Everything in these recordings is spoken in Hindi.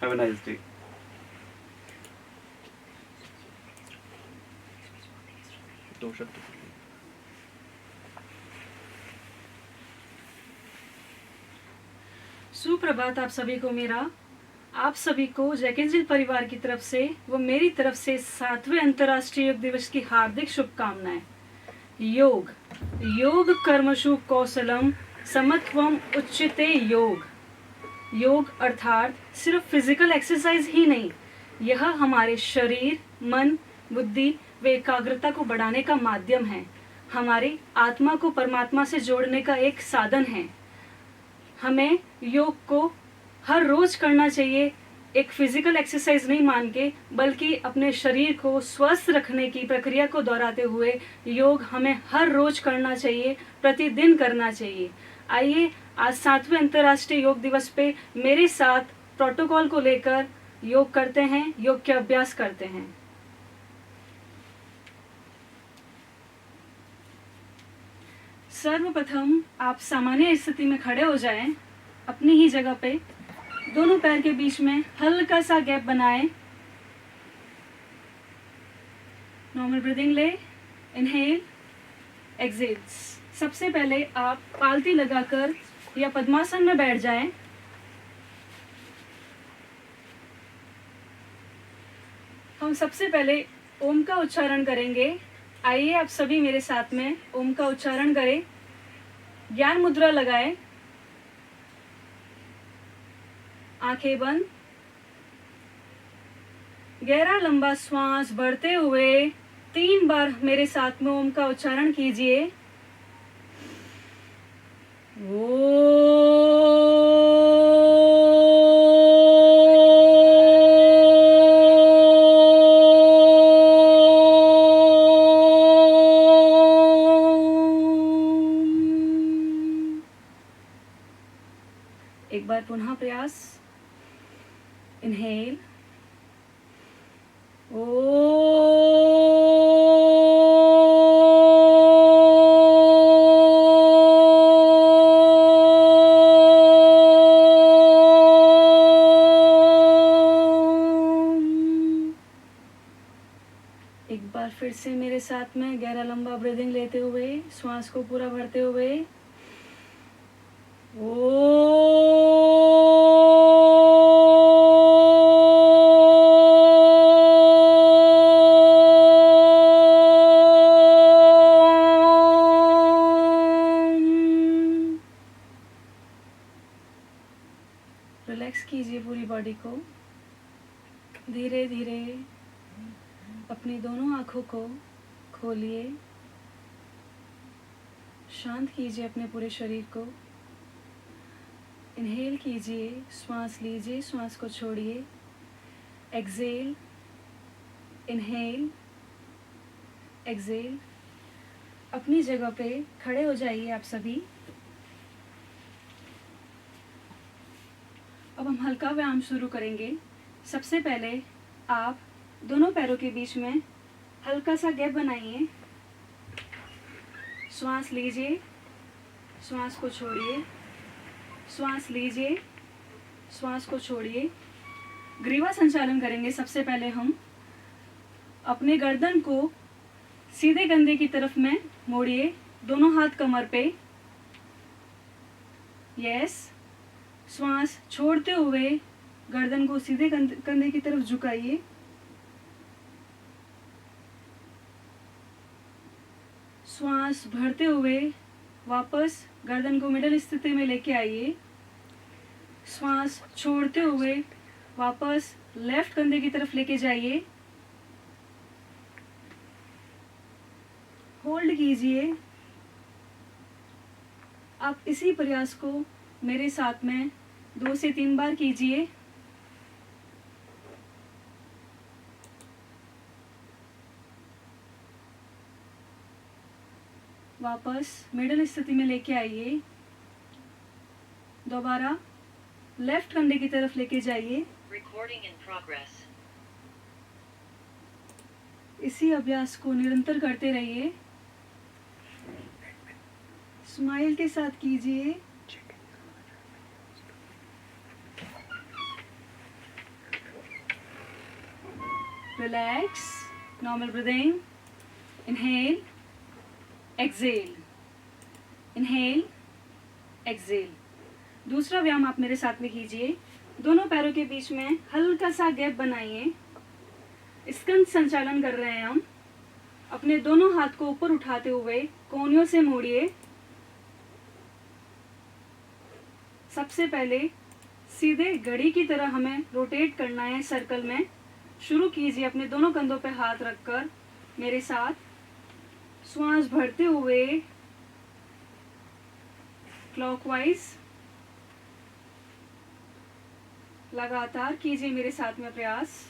Have a nice day. दो शब्द। सुप्रभात आप सभी को मेरा। आप सभी को जैकेंजिल परिवार की तरफ से व मेरी तरफ से 7वें अंतर्राष्ट्रीय योग दिवस की हार्दिक शुभकामनाएं। योग योग कर्मशु कौशलम समत्वम उच्यते योग। योग अर्थात सिर्फ फिजिकल एक्सरसाइज ही नहीं, यह हमारे शरीर, मन, बुद्धि व एकाग्रता को बढ़ाने का माध्यम है, हमारी आत्मा को परमात्मा से जोड़ने का एक साधन है। हमें योग को हर रोज करना चाहिए, एक फिजिकल एक्सरसाइज नहीं मान के, बल्कि अपने शरीर को स्वस्थ रखने की प्रक्रिया को दोहराते हुए योग हमें हर रोज करना चाहिए, प्रतिदिन करना चाहिए। आइए आज 7वें अंतर्राष्ट्रीय योग दिवस पे मेरे साथ प्रोटोकॉल को लेकर योग करते हैं, योग के अभ्यास करते हैं। सर्वप्रथम आप सामान्य स्थिति में खड़े हो जाएं, अपनी ही जगह पे दोनों पैर के बीच में हल्का सा गैप बनाएं। नॉर्मल ब्रीदिंग ले, इनहेल, एक्सेल। सबसे पहले आप पालती लगाकर या पद्मासन में बैठ जाएं। हम सबसे पहले ओम का उच्चारण करेंगे। आइए आप सभी मेरे साथ में ओम का उच्चारण करें। ज्ञान मुद्रा लगाएं, आंखें बंद, गहरा लंबा श्वास भरते हुए 3 बार मेरे साथ में ओम का उच्चारण कीजिए। एक बार पुनः प्रयास। इनहेल, एक बार फिर से मेरे साथ में गहरा लंबा ब्रीदिंग लेते हुए श्वास को पूरा भरते हुए रिलैक्स कीजिए पूरी बॉडी को। धीरे धीरे अपनी दोनों आंखों को खोलिए, शांत कीजिए अपने पूरे शरीर को। इनहेल कीजिए, श्वास लीजिए, श्वास को छोड़िए। Exhale, inhale, exhale. अपनी जगह पे खड़े हो जाइए आप सभी। अब हम हल्का व्यायाम शुरू करेंगे। सबसे पहले आप दोनों पैरों के बीच में हल्का सा गैप बनाइए। श्वास लीजिए, श्वास को छोड़िए, श्वास लीजिए, श्वास को छोड़िए। ग्रीवा संचालन करेंगे। सबसे पहले हम अपने गर्दन को सीधे कंधे की तरफ में मोड़िए, दोनों हाथ कमर पे। यस। श्वास छोड़ते हुए गर्दन को सीधे कंधे की तरफ झुकाइए। श्वास भरते हुए वापस गर्दन को मिडल स्थिति में लेके आइए। श्वास छोड़ते हुए वापस लेफ्ट कंधे की तरफ लेके जाइए। होल्ड कीजिए। आप इसी प्रयास को मेरे साथ में 2 से 3 बार कीजिए। वापस मिडल स्थिति में लेके आइए। दोबारा लेफ्ट कंधे की तरफ लेके जाइए। इसी अभ्यास को निरंतर करते रहिए। स्माइल के साथ कीजिए। relax, normal breathing, inhale, exhale, inhale, exhale। दूसरा व्यायाम आप मेरे साथ में कीजिए। दोनों पैरों के बीच में हल्का सा गैप बनाइए। स्कंद संचालन कर रहे हैं हम। अपने दोनों हाथ को ऊपर उठाते हुए कोहनियों से मोड़िए। सबसे पहले सीधे घड़ी की तरह हमें रोटेट करना है सर्कल में। शुरू कीजिए अपने दोनों कंधों पे हाथ रखकर मेरे साथ। श्वास भरते हुए क्लॉकवाइज लगातार कीजिए मेरे साथ में प्रयास।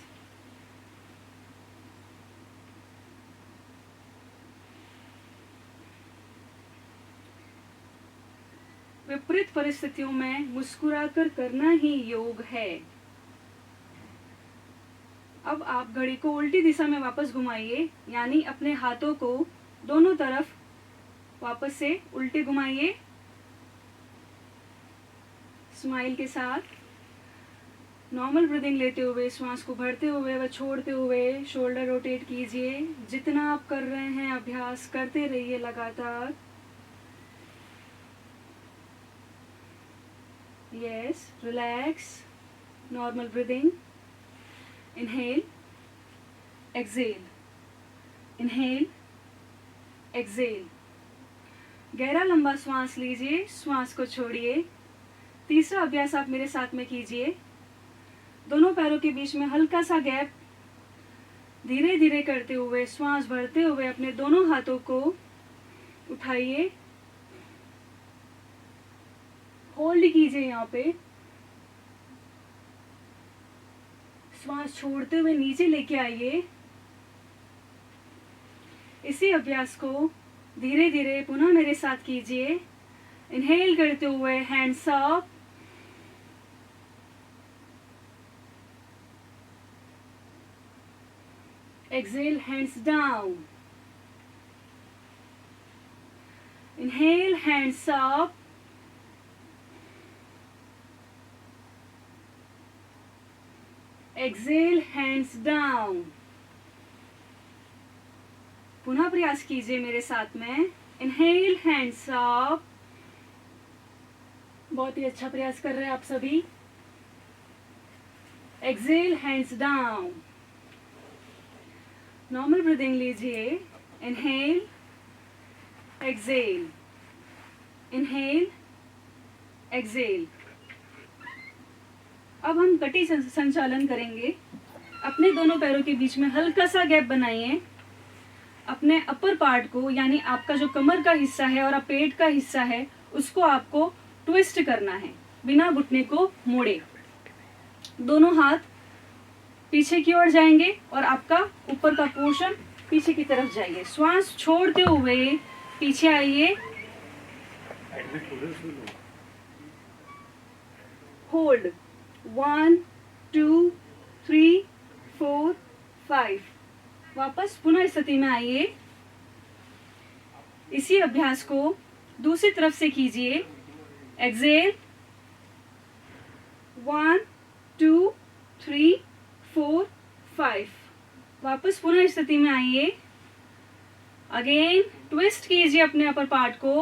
विपरीत परिस्थितियों में मुस्कुराकर करना ही योग है। अब आप घड़ी को उल्टी दिशा में वापस घुमाइए, यानी अपने हाथों को दोनों तरफ वापस से उल्टे घुमाइए। स्माइल के साथ नॉर्मल ब्रीदिंग लेते हुए श्वास को भरते हुए व छोड़ते हुए शोल्डर रोटेट कीजिए। जितना आप कर रहे हैं अभ्यास करते रहिए लगातार। Yes, relax, normal breathing, inhale, exhale, inhale, exhale। गहरा लंबा श्वास लीजिए, श्वास को छोड़िए। तीसरा अभ्यास आप मेरे साथ में कीजिए। दोनों पैरों के बीच में हल्का सा गैप धीरे धीरे करते हुए श्वास भरते हुए अपने दोनों हाथों को उठाइए, होल्ड कीजिए। यहाँ पे श्वास छोड़ते हुए नीचे लेके आइए। इसी अभ्यास को धीरे धीरे पुनः मेरे साथ कीजिए। इनहेल करते हुए hands up, exhale hands down, inhale hands up, exhale hands down. पुनः प्रयास कीजिए मेरे साथ में। Inhale hands up. बहुत ही अच्छा प्रयास कर रहे हैं आप सभी। Exhale hands down. Normal breathing लीजिए। Inhale, exhale, inhale, exhale. अब हम गति संचालन करेंगे। अपने दोनों पैरों के बीच में हल्का सा गैप बनाइए। अपने अपर पार्ट को, यानी आपका जो कमर का हिस्सा है और पेट का हिस्सा है, उसको आपको ट्विस्ट करना है बिना घुटने को मोड़े। दोनों हाथ पीछे की ओर जाएंगे और आपका ऊपर का पोर्शन पीछे की तरफ जाइए। श्वास छोड़ते हुए पीछे आइए। होल्ड 1 2 3 4 5। वापस पुनः स्थिति में आइए। इसी अभ्यास को दूसरी तरफ से कीजिए। एक्सहेल 1 2 3 4 5। वापस पुनः स्थिति में आइए। अगेन ट्विस्ट कीजिए अपने अपर पार्ट को।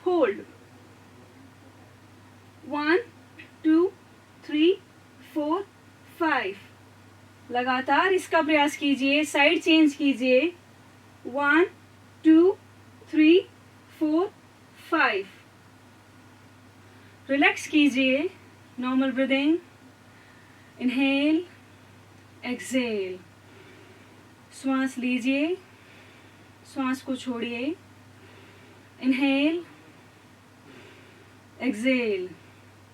होल्ड 1 2 3 4 5। लगातार इसका प्रयास कीजिए। साइड चेंज कीजिए। 1 2 3 4 5। रिलैक्स कीजिए। Normal breathing. Inhale, exhale. श्वास लीजिए, श्वास को छोड़िए। Inhale, exhale.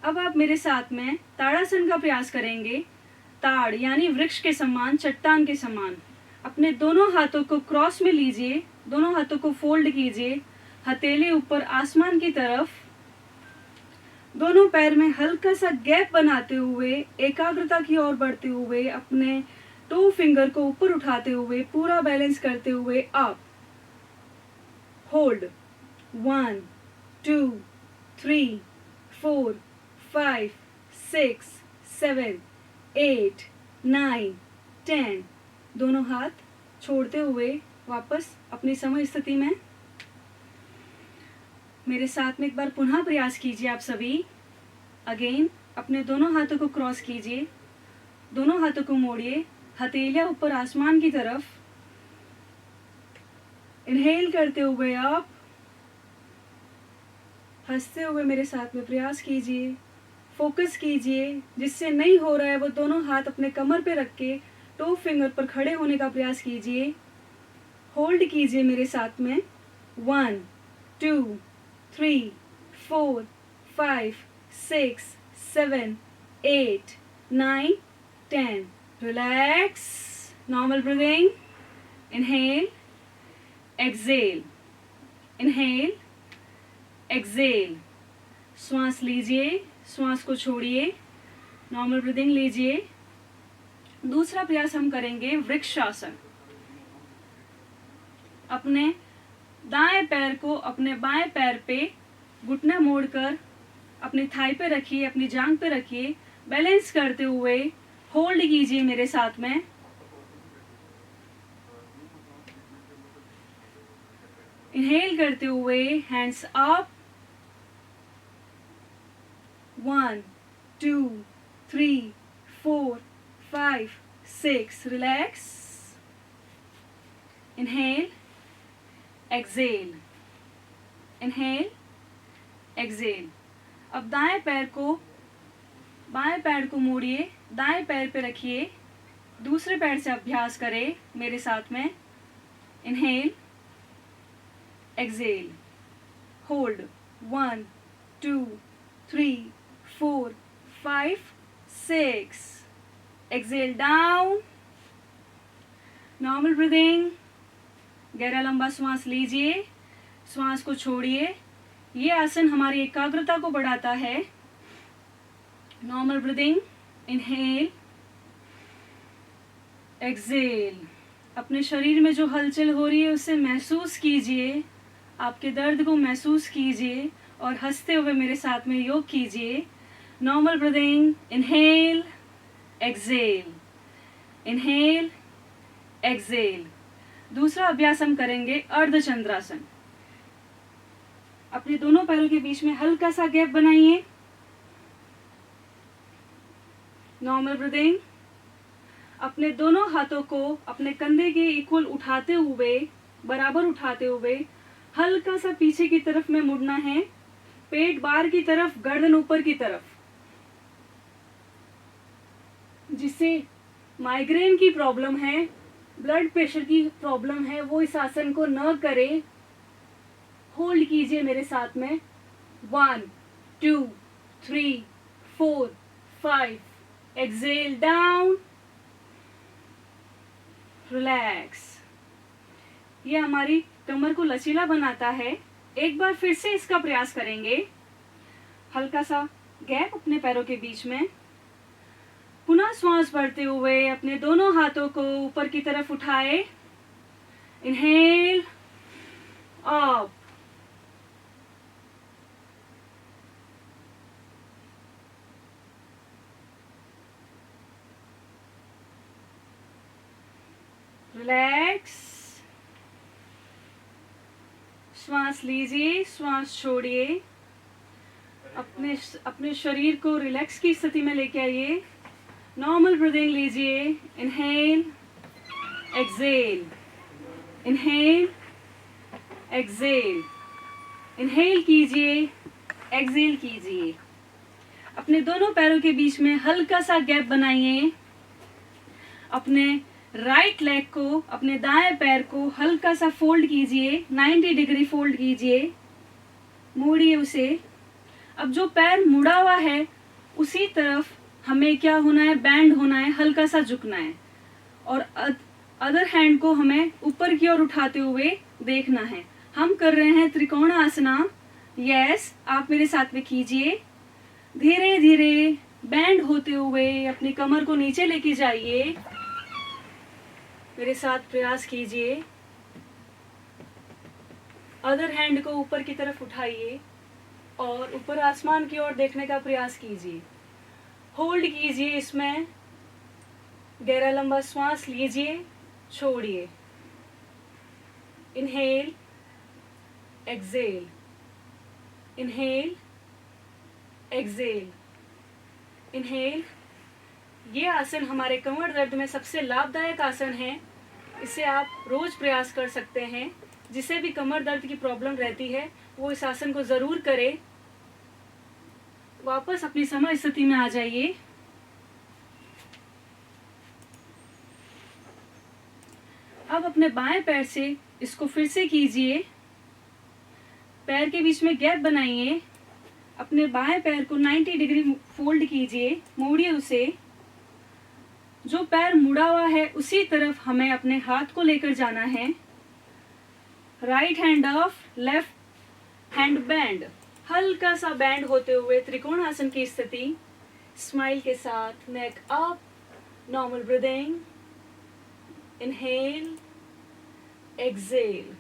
अब आप मेरे साथ में ताड़ासन का प्रयास करेंगे। ताड़ यानी वृक्ष के समान, चट्टान के समान। अपने दोनों हाथों को क्रॉस में लीजिए। दोनों हाथों को फोल्ड कीजिए, हथेली ऊपर आसमान की तरफ। दोनों पैर में हल्का सा गैप बनाते हुए, एकाग्रता की ओर बढ़ते हुए, अपने टो फिंगर को ऊपर उठाते हुए, पूरा बैलेंस करते हुए अप। होल्ड 1 2 3 4 5 6 7 8 9 10। दोनों हाथ छोड़ते हुए वापस अपनी सम स्थिति में। मेरे साथ में एक बार पुनः प्रयास कीजिए आप सभी। अगेन अपने दोनों हाथों को क्रॉस कीजिए, दोनों हाथों को मोड़िए, हथेलियां ऊपर आसमान की तरफ। इनहेल करते हुए आप हंसते हुए मेरे साथ में प्रयास कीजिए, फोकस कीजिए। जिससे नहीं हो रहा है वो दोनों हाथ अपने कमर पे रख के टो फिंगर पर खड़े होने का प्रयास कीजिए। होल्ड कीजिए मेरे साथ में। 1 2 3 4 5 6 7 8 9 10। Relax. Normal breathing. Inhale, exhale, inhale, exhale. श्वास लीजिए, श्वास को छोड़िए, नॉर्मल ब्रीदिंग लीजिए। दूसरा प्रयास हम करेंगे वृक्षासन। अपने दाएं पैर को अपने बाएं पैर पे घुटना मोड़कर अपनी थाई पे रखिए, अपनी जांघ पे रखिए। बैलेंस करते हुए होल्ड कीजिए मेरे साथ में। इनहेल करते हुए hands up. 1 2 3 4 5 6। Relax. Inhale, exhale, inhale, exhale. अब बाएं पैर को मोड़िए, दाएं पैर पे रखिए, दूसरे पैर से अभ्यास करें मेरे साथ में। Inhale, exhale, hold. 1 2 3 4 5 6। Exhale down. Normal breathing. गहरा लंबा श्वास लीजिए, श्वास को छोड़िए। ये आसन हमारी एकाग्रता को बढ़ाता है। Normal breathing. Inhale, exhale. अपने शरीर में जो हलचल हो रही है उसे महसूस कीजिए, आपके दर्द को महसूस कीजिए और हंसते हुए मेरे साथ में योग कीजिए। Normal breathing. Inhale, exhale, inhale, exhale. दूसरा अभ्यास हम करेंगे अर्धचंद्रासन। अपने दोनों पैरों के बीच में हल्का सा गैप बनाइए। Normal breathing. अपने दोनों हाथों को अपने कंधे के इक्वल उठाते हुए, बराबर उठाते हुए हल्का सा पीछे की तरफ में मुड़ना है। पेट बाहर की तरफ, गर्दन ऊपर की तरफ। जिसे माइग्रेन की प्रॉब्लम है, ब्लड प्रेशर की प्रॉब्लम है, वो इस आसन को न करे। होल्ड कीजिए मेरे साथ में। 1 2 3 4 5। Excel down. रिलैक्स। ये हमारी कमर को लचीला बनाता है। एक बार फिर से इसका प्रयास करेंगे। हल्का सा गैप अपने पैरों के बीच में। पुनः श्वास भरते हुए अपने दोनों हाथों को ऊपर की तरफ उठाए। Inhale, up, relax. श्वास लीजिए, श्वास छोड़िए। अपने शरीर को रिलैक्स की स्थिति में लेके आइए। नॉर्मल ब्रीदिंग लीजिए। Inhale, exhale, inhale, exhale, inhale कीजिए, एक्सेल कीजिए। अपने दोनों पैरों के बीच में हल्का सा गैप बनाइए। अपने राइट लेग को, अपने दाएं पैर को हल्का सा फोल्ड कीजिए, 90 डिग्री फोल्ड कीजिए, मोड़िए उसे। अब जो पैर मुड़ा हुआ है उसी तरफ हमें क्या होना है, बैंड होना है, हल्का सा झुकना है और अदर हैंड को हमें ऊपर की ओर उठाते हुए देखना है। हम कर रहे हैं त्रिकोणासना। यस, आप मेरे साथ में कीजिए। धीरे धीरे बैंड होते हुए अपनी कमर को नीचे लेके जाइए। मेरे साथ प्रयास कीजिए। अदर हैंड को ऊपर की तरफ उठाइए और ऊपर आसमान की ओर देखने का प्रयास कीजिए। होल्ड कीजिए इसमें। गहरा लंबा श्वास लीजिए, छोड़िए। Inhale, exhale, inhale, exhale, inhale. ये आसन हमारे कमर दर्द में सबसे लाभदायक आसन है। इसे आप रोज प्रयास कर सकते हैं। जिसे भी कमर दर्द की प्रॉब्लम रहती है वो इस आसन को जरूर करे। वापस अपनी समय स्थिति में आ जाइए। अब अपने बाएं पैर से इसको फिर से कीजिए। पैर के बीच में गैप बनाइए। अपने बाएं पैर को 90 डिग्री फोल्ड कीजिए, मोड़िए उसे। जो पैर मुड़ा हुआ है उसी तरफ हमें अपने हाथ को लेकर जाना है। Right hand up, left hand band. हल्का सा बैंड होते हुए त्रिकोण आसन की स्थिति। स्माइल के साथ neck up, normal breathing. Inhale, exhale,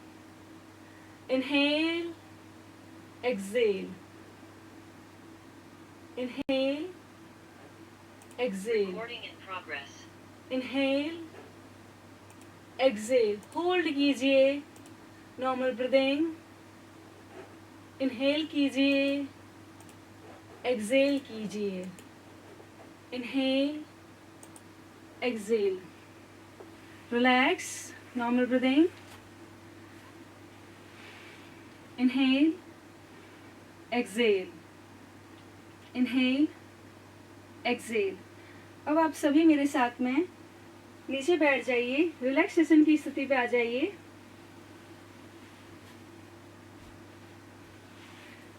inhale, exhale, inhale, exhale, inhale, exhale. Hold कीजिए, नॉर्मल ब्रीदिंग। इनहेल कीजिए, एक्सेल कीजिए, inhale, exhale. Relax, normal breathing. Inhale, exhale, inhale, exhale. अब आप सभी मेरे साथ में नीचे बैठ जाइए, रिलैक्सेशन की स्थिति पे आ जाइए।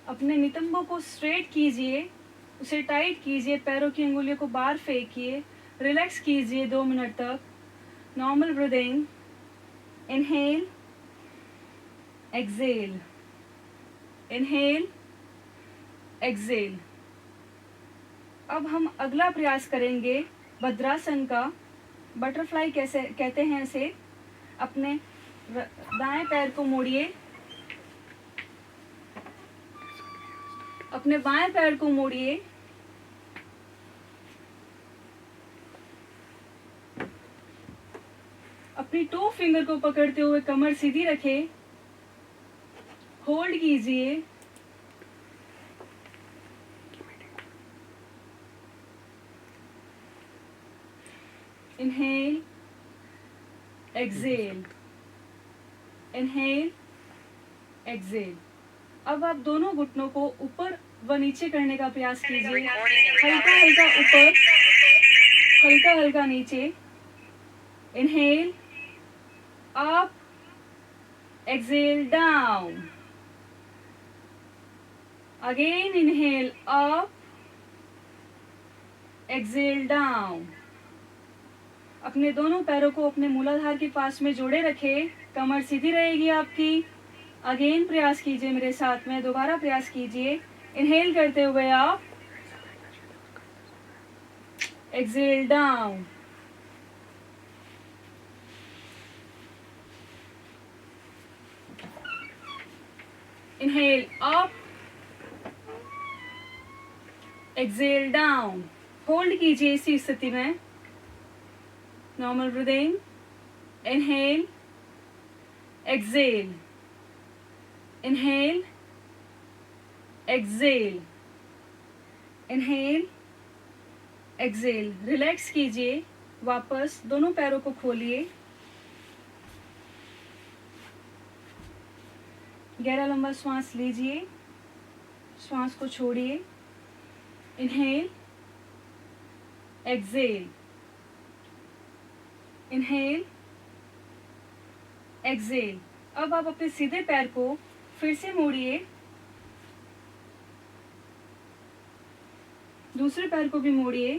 अपने नितंबों को स्ट्रेट कीजिए, उसे टाइट कीजिए, पैरों की अंगुलियों को बाहर फेंकिए, रिलैक्स कीजिए 2 मिनट तक। Normal breathing. Inhale, exhale, inhale, exhale. अब हम अगला प्रयास करेंगे भद्रासन का। बटरफ्लाई कैसे कहते हैं इसे। अपने दाएं पैर को मोड़िए, अपने बाएं पैर को मोड़िए, अपनी टो फिंगर को पकड़ते हुए कमर सीधी रखें, होल्ड कीजिए। Inhale, exhale, inhale, exhale. अब आप दोनों घुटनों को ऊपर व नीचे करने का प्रयास कीजिए। हल्का हल्का ऊपर, हल्का हल्का नीचे। Inhale, up, exhale, down. Again inhale, up, exhale, down. अपने दोनों पैरों को अपने मूलाधार के पास में जोड़े रखें, कमर सीधी रहेगी आपकी। अगेन प्रयास कीजिए मेरे साथ में, दोबारा प्रयास कीजिए। इनहेल करते हुए आप, exhale, down. Inhale, up, exhale, down. Hold कीजिए इसी स्थिति में। Normal breathing. Inhale, exhale, inhale, exhale, inhale, exhale. Relax कीजिए। वापस दोनों पैरों को खोलिए। गहरा लंबा श्वास लीजिए, श्वास को छोड़िए। Inhale, exhale, inhale, exhale. अब आप अपने सीधे पैर को फिर से मोड़िए, दूसरे पैर को भी मोड़िए।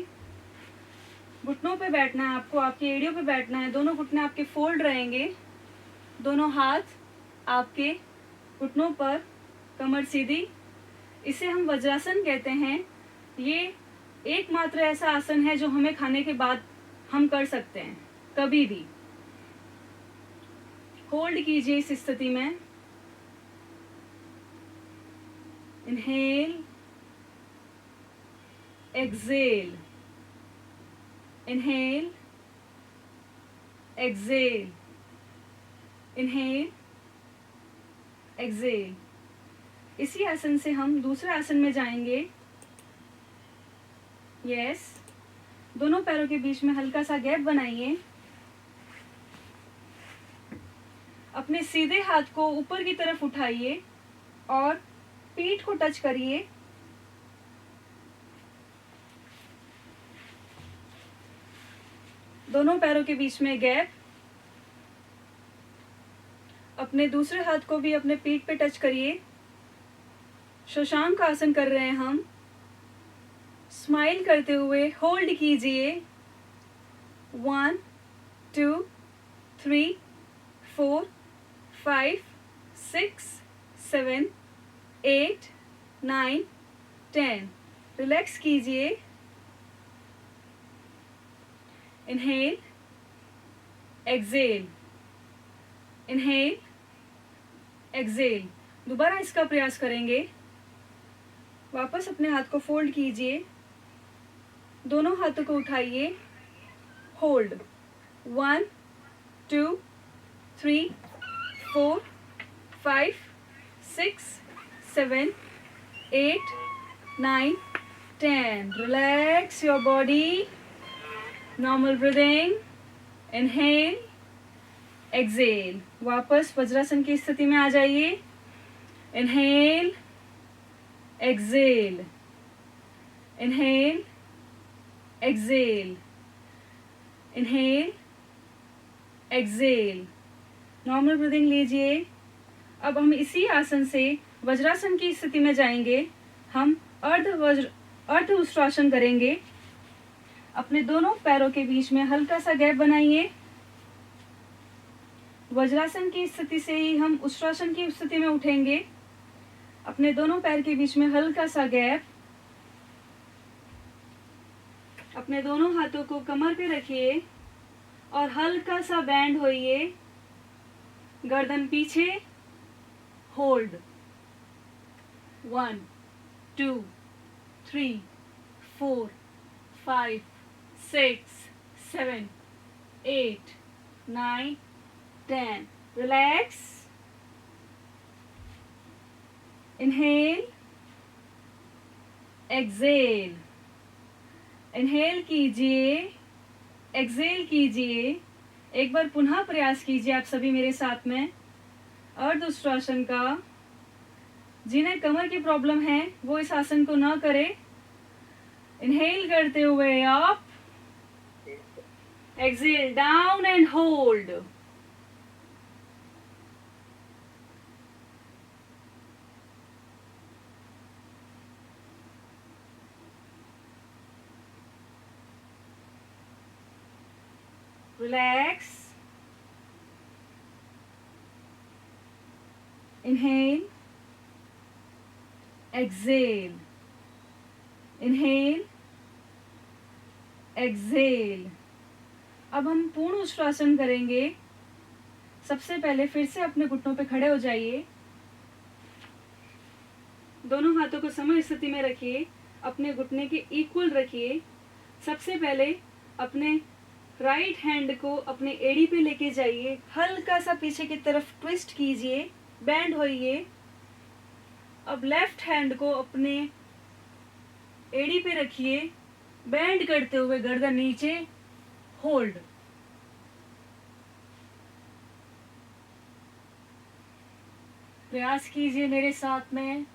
घुटनों पे बैठना है आपको, आपकी एड़ियों पे बैठना है। दोनों घुटने आपके फोल्ड रहेंगे, दोनों हाथ आपके घुटनों पर, कमर सीधी। इसे हम वज्रासन कहते हैं। ये एकमात्र ऐसा आसन है जो हमें खाने के बाद हम कर सकते हैं, कभी भी। होल्ड कीजिए इस स्थिति में। Inhale, exhale, inhale, exhale, inhale, exhale. इसी आसन से हम दूसरे आसन में जाएंगे। यस, दोनों पैरों के बीच में हल्का सा गैप बनाइए। अपने सीधे हाथ को ऊपर की तरफ उठाइए और पीठ को टच करिए। दोनों पैरों के बीच में गैप। अपने दूसरे हाथ को भी अपने पीठ पे टच करिए। शशांक आसन कर रहे हैं हम। स्माइल करते हुए होल्ड कीजिए। 1 2 3 4 5 6 7 8 9 10। रिलैक्स कीजिए। Inhale, exhale, inhale, exhale. दोबारा इसका प्रयास करेंगे। वापस अपने हाथ को फोल्ड कीजिए। दोनों हाथों को उठाइए। Hold 1 2 3 4 5 6 7 8 9 10। Relax your body. Normal breathing. Inhale, exhale. वापस वज्रासन की स्थिति में आ जाइए। Inhale, exhale, inhale, exhale, inhale, exhale. Normal breathing लीजिए। अब हम इसी आसन से वज्रासन की स्थिति में जाएंगे। हम अर्ध उष्ट्रासन करेंगे। अपने दोनों पैरों के बीच में हल्का सा गैप बनाइए। वज्रासन की स्थिति से ही हम उष्ट्रासन की स्थिति में उठेंगे। अपने दोनों पैर के बीच में हल्का सा गैप। अपने दोनों हाथों को कमर पे रखिए और हल्का सा बैंड होइए। गर्दन पीछे। Hold 1 2 3 4 5 6 7 8 9 10। Relax. Inhale, exhale. Inhale कीजिए, एक्सेल कीजिए। एक बार पुनः प्रयास कीजिए आप सभी मेरे साथ में अर्ध उष्ट्रासन का। जिन्हें कमर की प्रॉब्लम है वो इस आसन को ना करें। इनहेल करते हुए up, exhale down and hold. Relax. Inhale. Exhale. Inhale. Exhale. अब हम पूर्ण उष्ट्रासन करेंगे। सबसे पहले फिर से अपने घुटनों पे खड़े हो जाइए। दोनों हाथों को सम स्थिति में रखिए। अपने घुटने के इक्वल रखिए। सबसे पहले अपने राइट हैंड को अपने एड़ी पे लेके जाइए। हल्का सा पीछे की तरफ ट्विस्ट कीजिए, बैंड होइए। अब लेफ्ट हैंड को अपने एड़ी पे रखिए, बैंड करते हुए गर्दन नीचे। होल्ड। प्रयास कीजिए मेरे साथ में।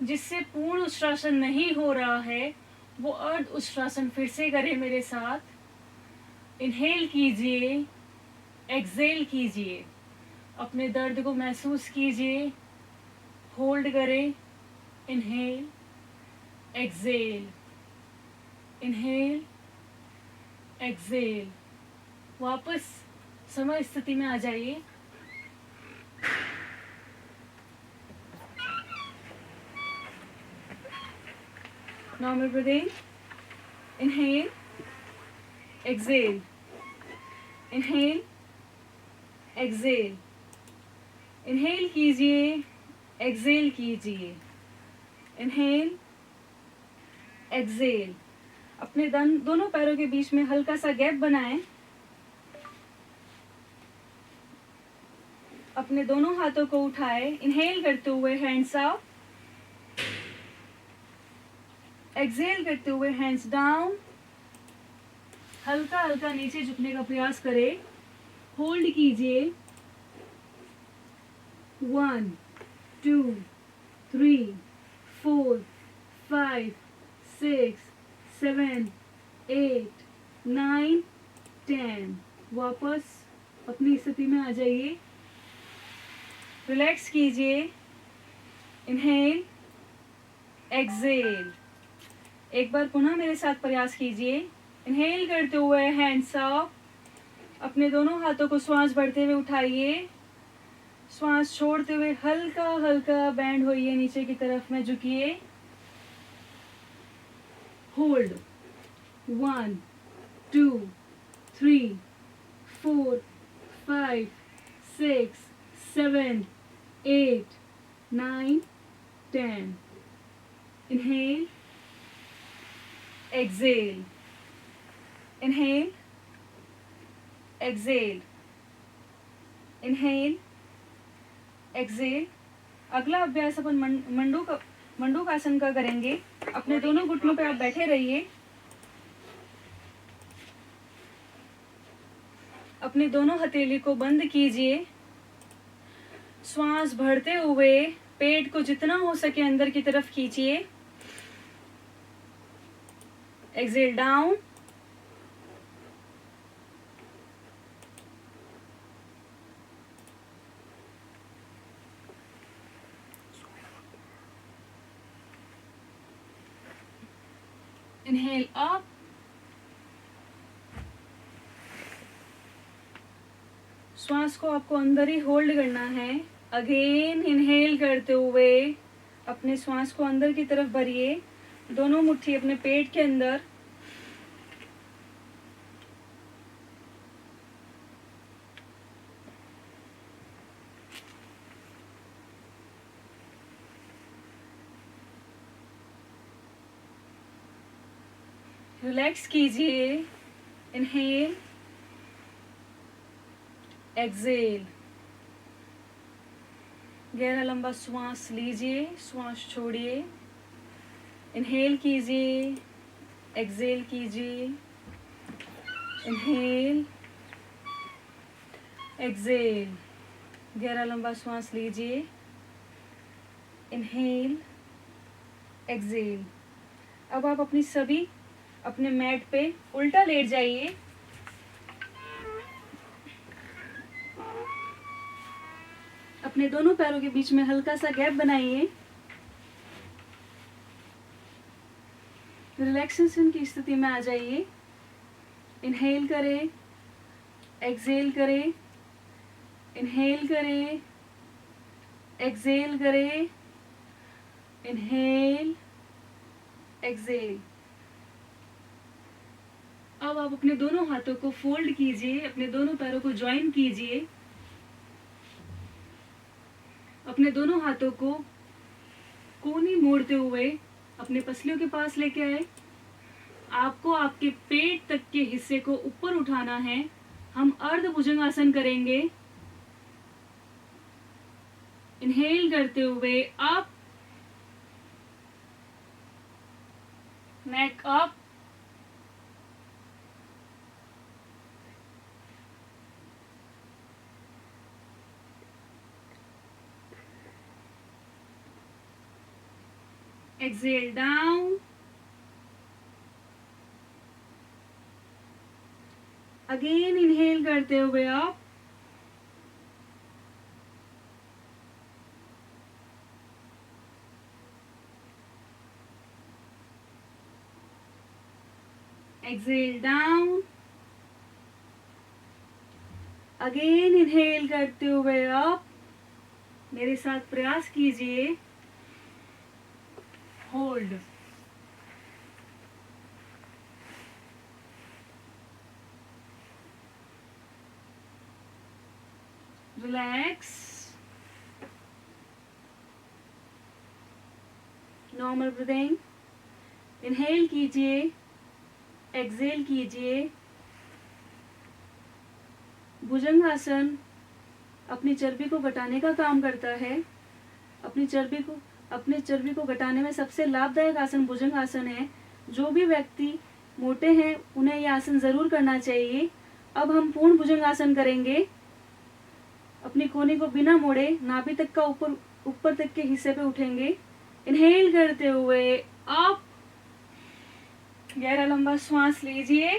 जिससे पूर्ण उष्ट्रासन नहीं हो रहा है वो अर्ध उष्ट्रासन फिर से करे मेरे साथ। इनहेल कीजिए, एक्सेल कीजिए। अपने दर्द को महसूस कीजिए। होल्ड करें। Inhale, exhale, inhale, exhale. वापस समय स्थिति में आ जाइए। Normal breathing. Inhale, exhale, inhale, exhale. Inhale कीजिए, एक्सेल कीजिए। Inhale, exhale. अपने दोनों पैरों के बीच में हल्का सा गैप बनाएं। अपने दोनों हाथों को उठाए, इनहेल करते हुए हैंड्स अप, एक्सहेल करते हुए हैंड्स डाउन, हल्का हल्का नीचे झुकने का प्रयास करें, होल्ड कीजिए, 1 2 3 4 5 6 7 8 9 10। वापस अपनी स्थिति में आ जाइए, रिलैक्स कीजिए, इनहेल, एक्सहेल। एक बार पुनः मेरे साथ प्रयास कीजिए, इनहेल करते हुए हैंड्स अप, अपने दोनों हाथों को श्वास बढ़ते हुए उठाइए, श्वास छोड़ते हुए हल्का हल्का बैंड होइए, नीचे की तरफ में झुकिए, hold, 1 2 3 4 5 6 7 8 9 10। Inhale, exhale, inhale, exhale, inhale, exhale. अगला अभ्यास अपन मंडूकासन का करेंगे। अपने दोनों घुटनों पे आप बैठे रहिए, अपने दोनों हथेली को बंद कीजिए, श्वास भरते हुए पेट को जितना हो सके अंदर की तरफ खींचिए, एक्सहेल डाउन, इनहेल अप, श्वास को आपको अंदर ही होल्ड करना है। अगेन इनहेल करते हुए अपने श्वास को अंदर की तरफ भरिए, दोनों मुट्ठी अपने पेट के अंदर, रिलैक्स कीजिए, इनहेल, एक्सहेल। गहरा लंबा श्वास लीजिए, श्वास छोड़िए, इनहेल कीजिए, एक्सहेल कीजिए, इनहेल, एक्सहेल। गहरा लंबा श्वास लीजिए, इनहेल, एक्सहेल। अब आप अपने मैट पे उल्टा लेट जाइए, अपने दोनों पैरों के बीच में हल्का सा गैप बनाइए, रिलैक्सेशन की स्थिति में आ जाइए, इनहेल करें, एक्सहेल करें, इनहेल करें, एक्सहेल करें, इनहेल, एक्सहेल। अब आप अपने दोनों हाथों को फोल्ड कीजिए, अपने दोनों पैरों को ज्वाइन कीजिए, अपने दोनों हाथों को कोनी मोड़ते हुए अपने पसलियों के पास लेके आए। आपको आपके पेट तक के हिस्से को ऊपर उठाना है। हम अर्ध भुजंगासन करेंगे। इनहेल करते हुए up, neck up, exhale down, again inhale करते हुए up, exhale down, again inhale करते हुए अप। मेरे साथ प्रयास कीजिए, hold, relax, normal breathing. Inhale कीजिए, एक्सहेल कीजिए, भुजंगासन, अपनी चर्बी को घटाने का काम करता है। अपनी चर्बी को घटाने में सबसे लाभदायक आसन भुजंग आसन है। जो भी व्यक्ति मोटे हैं उन्हें यह आसन जरूर करना चाहिए। अब हम पूर्ण भुजंग आसन करेंगे। अपनी कोहनी को बिना मोड़े नाभि तक का ऊपर तक के हिस्से पे उठेंगे। इनहेल करते हुए आप गहरा लंबा श्वास लीजिए,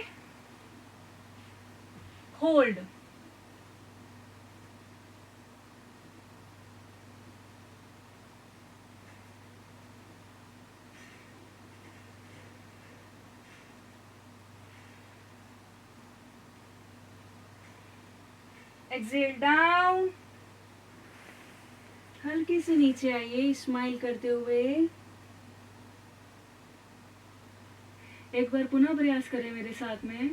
होल्ड, एक्सेल डाउन, हल्के से नीचे आइए स्माइल करते हुए। एक बार पुनः प्रयास करें मेरे साथ में।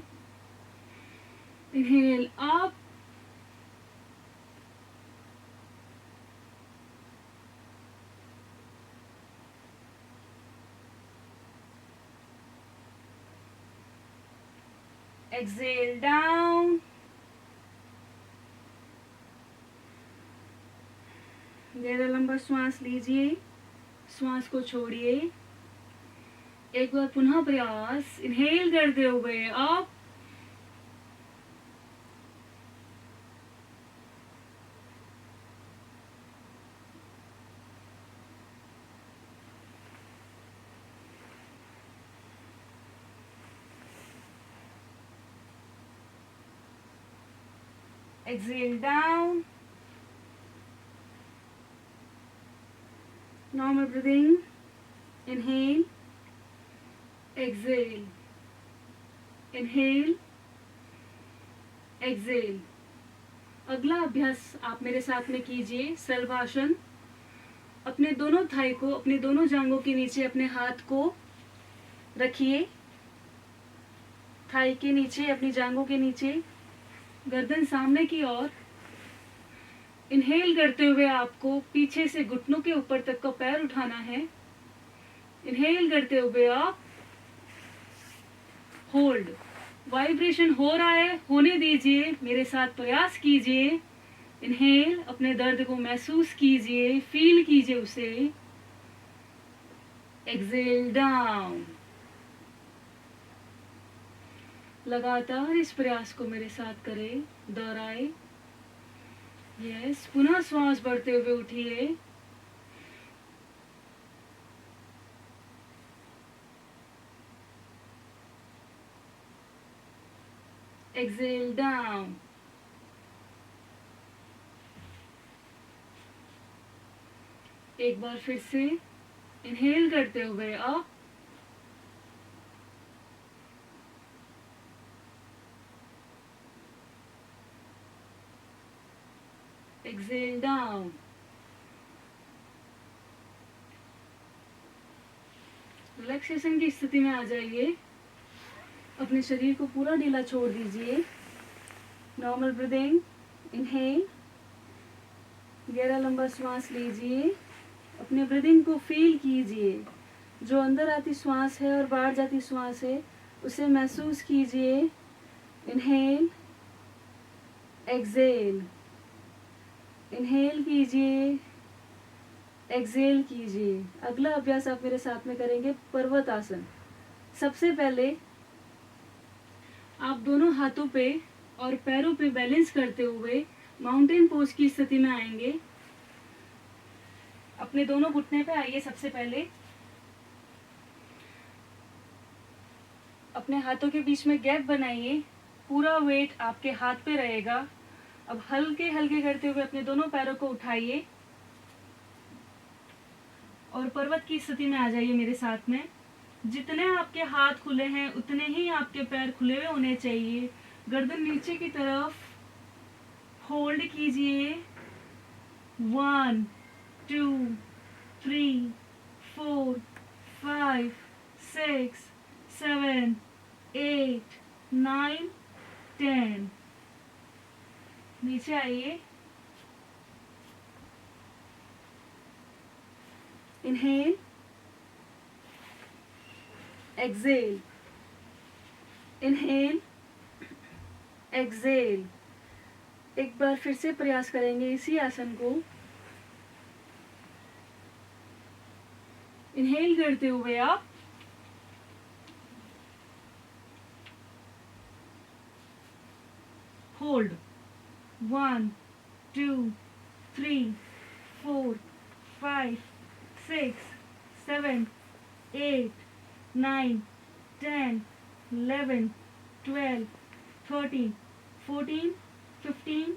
इनहेल अप, एक्सेल डाउन, गहरा लंबा श्वास लीजिए, श्वास को छोड़िए। एक बार पुनः प्रयास, इनहेल करते हुए up, exhale down, normal breathing, inhale, exhale, inhale, exhale. अगला अभ्यास आप मेरे साथ में कीजिए, सर्वासन। अपने दोनों थाई को, अपने दोनों जांघों के नीचे अपने हाथ को रखिए, थाई के नीचे, अपनी जांघों के नीचे, गर्दन सामने की ओर। इनहेल करते हुए आपको पीछे से घुटनों के ऊपर तक का पैर उठाना है। इनहेल करते हुए आप होल्ड, वाइब्रेशन हो रहा है, होने दीजिए, मेरे साथ प्रयास कीजिए। इनहेल, अपने दर्द को महसूस कीजिए, फील कीजिए उसे। Exhale down. लगातार इस प्रयास को मेरे साथ करें, दोहराए। यस, पुनः श्वास बढ़ते हुए उठिए। Exhale down. एक बार फिर से इनहेल करते हुए अप, एक्सेल डाउन। रिलैक्सेशन की स्थिति में आ जाइए, अपने शरीर को पूरा ढीला छोड़ दीजिए। नॉर्मल ब्रीदिंग, इनहेल, गहरा लंबा श्वास लीजिए, अपने ब्रीदिंग को फील कीजिए। जो अंदर आती श्वास है और बाहर जाती श्वास है उसे महसूस कीजिए। इनहेल, एक्सेल, इनहेल कीजिए, एक्सेल कीजिए। अगला अभ्यास आप मेरे साथ में करेंगे, पर्वत आसन। सबसे पहले आप दोनों हाथों पे और पैरों पे बैलेंस करते हुए माउंटेन पोज की स्थिति में आएंगे। अपने दोनों घुटने पे आइए। सबसे पहले अपने हाथों के बीच में गैप बनाइए, पूरा वेट आपके हाथ पे रहेगा। अब हल्के हल्के करते हुए अपने दोनों पैरों को उठाइए और पर्वत की स्थिति में आ जाइए मेरे साथ में। जितने आपके हाथ खुले हैं उतने ही आपके पैर खुले हुए होने चाहिए। गर्दन नीचे की तरफ, होल्ड कीजिए। 1 2 3 4 5 6 7 8 9 10। नीचे आइए। Inhale, exhale, inhale, exhale. एक बार फिर से प्रयास करेंगे इसी आसन को। इनहेल करते हुए आप hold 1 2 3 4 5 6 7 8 9 10 11 12 13 14 15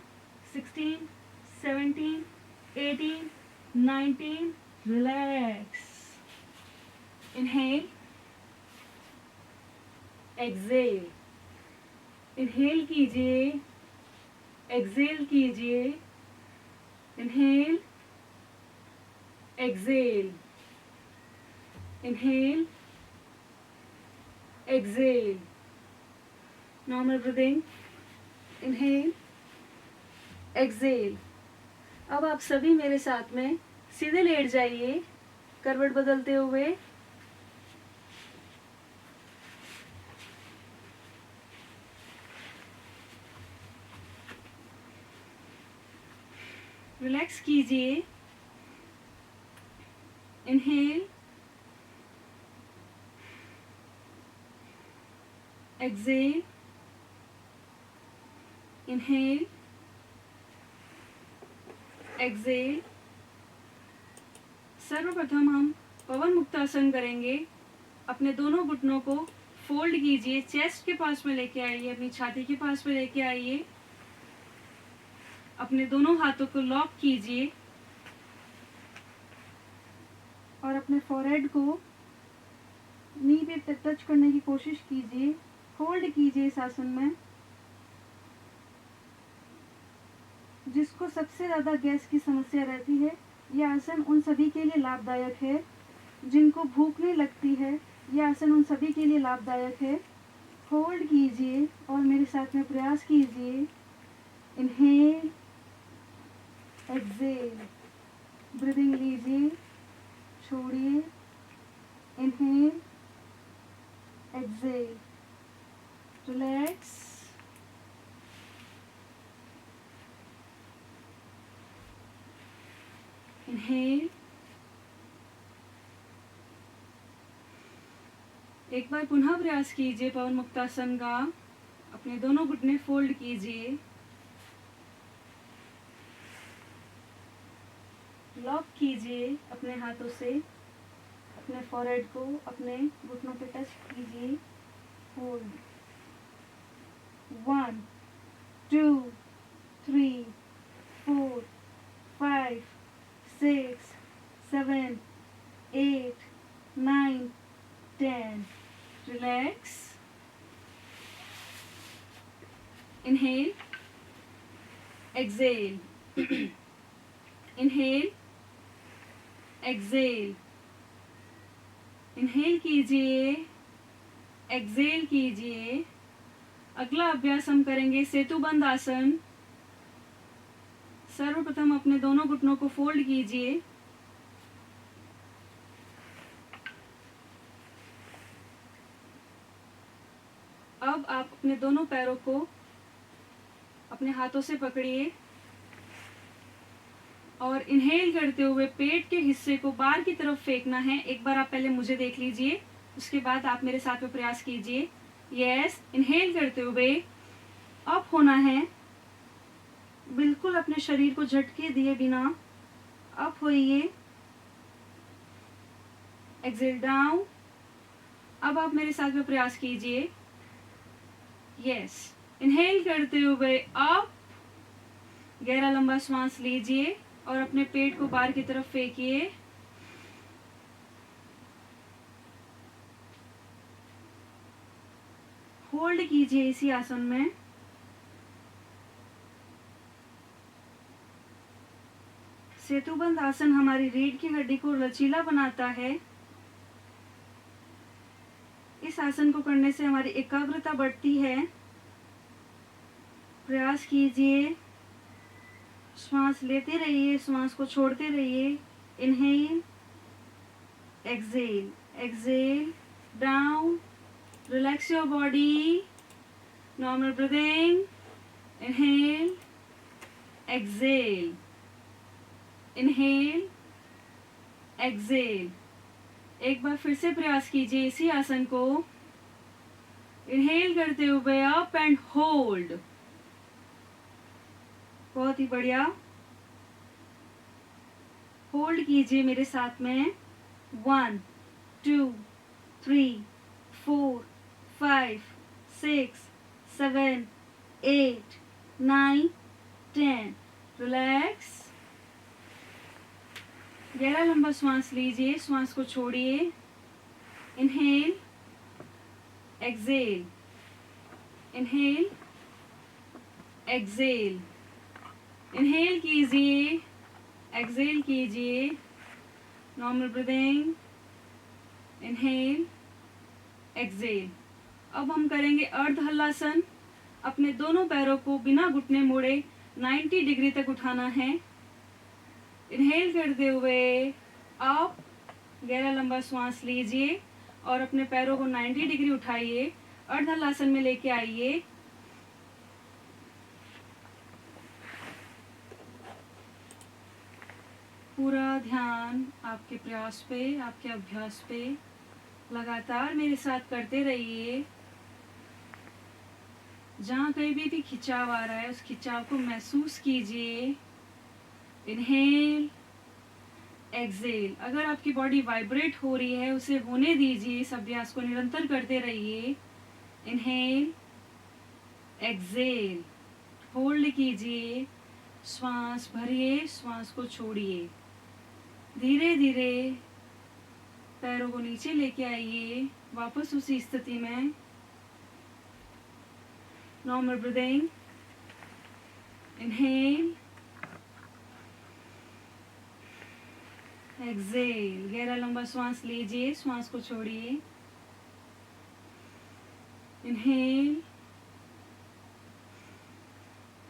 16 17 18 19 relax. Inhale, exhale, inhale कीजिए, एक्सेल कीजिए, inhale, exhale, inhale, exhale, normal breathing, inhale, exhale. अब आप सभी मेरे साथ में सीधे लेट जाइए, करवट बदलते हुए। रिलैक्स कीजिए, इनहेल, एक्सेल, इनहेल, एक्सेल। सर्वप्रथम हम पवन मुक्तासन करेंगे। अपने दोनों घुटनों को फोल्ड कीजिए, चेस्ट के पास में लेके आइए, अपनी छाती के पास में लेके आइए। अपने दोनों हाथों को लॉक कीजिए और अपने फॉरहेड को नी पे टच करने की कोशिश कीजिए। होल्ड कीजिए इस आसन में। जिसको सबसे ज़्यादा गैस की समस्या रहती है, यह आसन उन सभी के लिए लाभदायक है। जिनको भूख नहीं लगती है, यह आसन उन सभी के लिए लाभदायक है। होल्ड कीजिए और मेरे साथ में प्रयास कीजिए। इनहेल, एक्सेल, ब्रीदिंग लीजिए, छोड़िए, इनहेल, एक्सेल, रिलैक्स, इनहेल। एक बार पुनः प्रयास कीजिए पवन मुक्तासन का। अपने दोनों घुटने फोल्ड कीजिए, लॉक कीजिए अपने हाथों से। अपने फॉरहेड को अपने घुटनों पे टच कीजिए। Hold 1 2 3 4 5 6 7 8 9 10 relax. Inhale, exhale, inhale, exhale, inhale कीजिए, एक्सेल कीजिए। अगला अभ्यास हम करेंगे सेतुबंद आसन। सर्वप्रथम अपने दोनों घुटनों को फोल्ड कीजिए। अब आप अपने दोनों पैरों को अपने हाथों से पकड़िए और इनहेल करते हुए पेट के हिस्से को बाहर की तरफ फेंकना है। एक बार आप पहले मुझे देख लीजिए, उसके बाद आप मेरे साथ में प्रयास कीजिए। यस, इनहेल करते हुए अप होना है। बिल्कुल अपने शरीर को झटके दिए बिना अप होइए। Exhale down. अब आप मेरे साथ में प्रयास कीजिए। यस, इनहेल करते हुए अप, गहरा लंबा श्वास लीजिए और अपने पेट को बाहर की तरफ फेंकिए। होल्ड कीजिए इसी आसन में। सेतुबंद आसन हमारी रीढ़ की हड्डी को लचीला बनाता है। इस आसन को करने से हमारी एकाग्रता बढ़ती है। प्रयास कीजिए, श्वास लेते रहिए, श्वास को छोड़ते रहिए। Inhale, exhale, exhale, down, relax your body, normal breathing, inhale, exhale, inhale, exhale. एक बार फिर से प्रयास कीजिए इसी आसन को। इनहेल करते हुए अप एंड होल्ड। बहुत ही बढ़िया। होल्ड कीजिए मेरे साथ में। 1 2 3 4 5 6 7 8 9 10। रिलैक्स। गहरा लंबा श्वास लीजिए, श्वास को छोड़िए। Inhale, exhale, inhale, exhale. Inhale कीजिए, एक्सेल कीजिए। Normal breathing, inhale, exhale. अब हम करेंगे अर्ध हलासन। अपने दोनों पैरों को बिना घुटने मोड़े 90 डिग्री तक उठाना है। इनहेल करते हुए आप गहरा लंबा श्वास लीजिए और अपने पैरों को 90 डिग्री उठाइए, अर्ध हलासन में लेके आइए। पूरा ध्यान आपके प्रयास पे, आपके अभ्यास पे। लगातार मेरे साथ करते रहिए। जहाँ कहीं भी खिंचाव आ रहा है उस खिंचाव को महसूस कीजिए। Inhale, exhale. अगर आपकी बॉडी वाइब्रेट हो रही है उसे होने दीजिए। इस अभ्यास को निरंतर करते रहिए। Inhale, exhale. होल्ड कीजिए, श्वास भरिए, श्वास को छोड़िए। धीरे धीरे पैरों को नीचे लेके आइए, वापस उसी स्थिति में। Normal breathing, inhale, exhale. गहरा लंबा श्वास लीजिए, श्वास को छोड़िए। Inhale,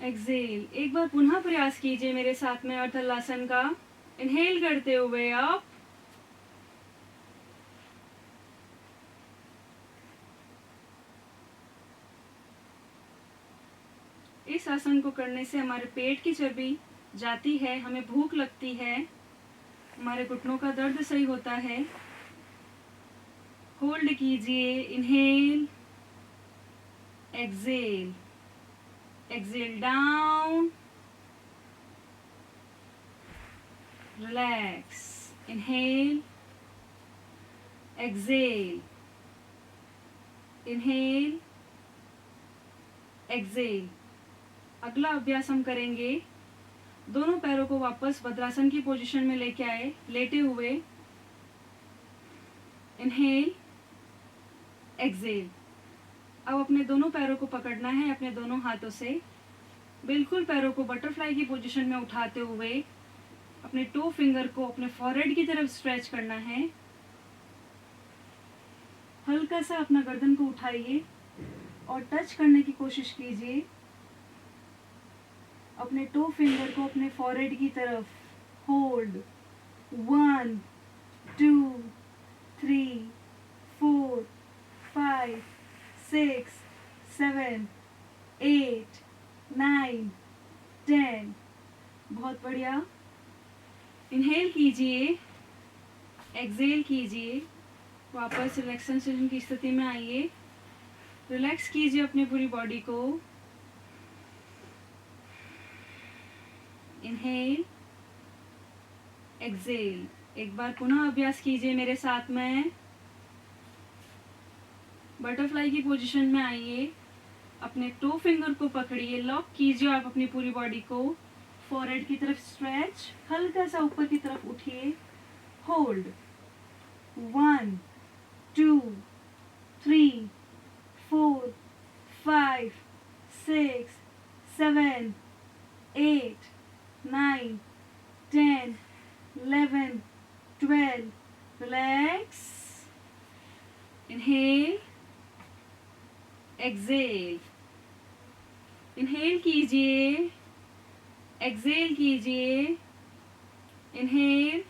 exhale. एक बार पुनः प्रयास कीजिए मेरे साथ में अर्ध हलासन का। इनहेल करते हुए आप इस आसन को करने से हमारे पेट की चर्बी जाती है, हमें भूख लगती है, हमारे घुटनों का दर्द सही होता है। होल्ड कीजिए। Inhale, exhale, exhale down, relax. Inhale, exhale, inhale, exhale. अगला अभ्यास हम करेंगे। दोनों पैरों को वापस वज्रासन की पोजीशन में लेके आए, लेटे हुए। Inhale, exhale. अब अपने दोनों पैरों को पकड़ना है अपने दोनों हाथों से। बिल्कुल पैरों को बटरफ्लाई की पोजीशन में उठाते हुए अपने टो फिंगर को अपने फॉरहेड की तरफ स्ट्रेच करना है। हल्का सा अपना गर्दन को उठाइए और टच करने की कोशिश कीजिए अपने टो फिंगर को अपने फॉरहेड की तरफ। होल्ड। 1 2 3 4 5 6 7 8 9 10। बहुत बढ़िया। इनहेल कीजिए, एक्सेल कीजिए, वापस रिलैक्सेशन की स्थिति में आइए। रिलैक्स कीजिए अपनी पूरी बॉडी को। Inhale, exhale. एक बार पुनः अभ्यास कीजिए मेरे साथ में। बटरफ्लाई की पोजीशन में आइए, अपने टो फिंगर को पकड़िए, लॉक कीजिए आप अपनी पूरी बॉडी को। फॉरहेड की तरफ स्ट्रेच, हल्का सा ऊपर की तरफ उठिए। Hold. 1 2 3 4 5 6 7 8 9 10 11 12। Relax. Inhale, exhale. Inhale कीजिए, एक्सेल कीजिए। Inhale,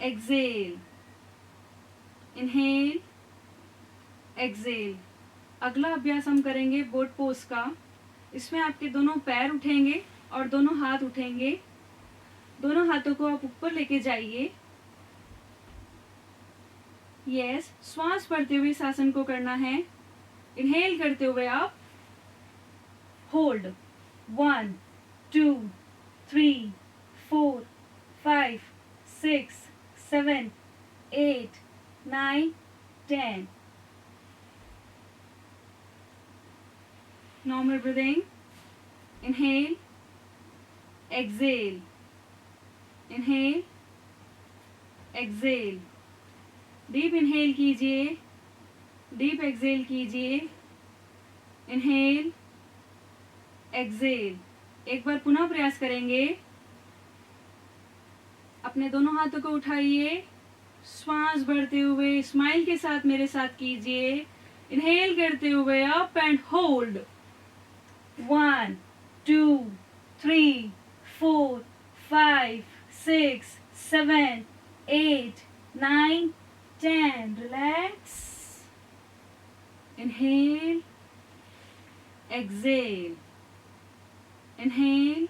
exhale, inhale, exhale. अगला अभ्यास हम करेंगे बोट पोज का। इसमें आपके दोनों पैर उठेंगे और दोनों हाथ उठेंगे। दोनों हाथों को आप ऊपर लेके जाइए। यस, श्वास भरते हुए इस आसन को करना है। इनहेल करते हुए आप hold 1 2 3 4 5 6 7 8 9 10। Normal breathing. Inhale, exhale. Inhale, exhale. Deep inhale कीजिए, deep exhale कीजिए. Inhale, exhale. एक बार पुनः प्रयास करेंगे। अपने दोनों हाथों को उठाइए, श्वास भरते हुए स्माइल के साथ मेरे साथ कीजिए। इनहेल करते हुए up and hold 1 2 3 4 5 6 7 8 9 10। Relax. Inhale, exhale, inhale,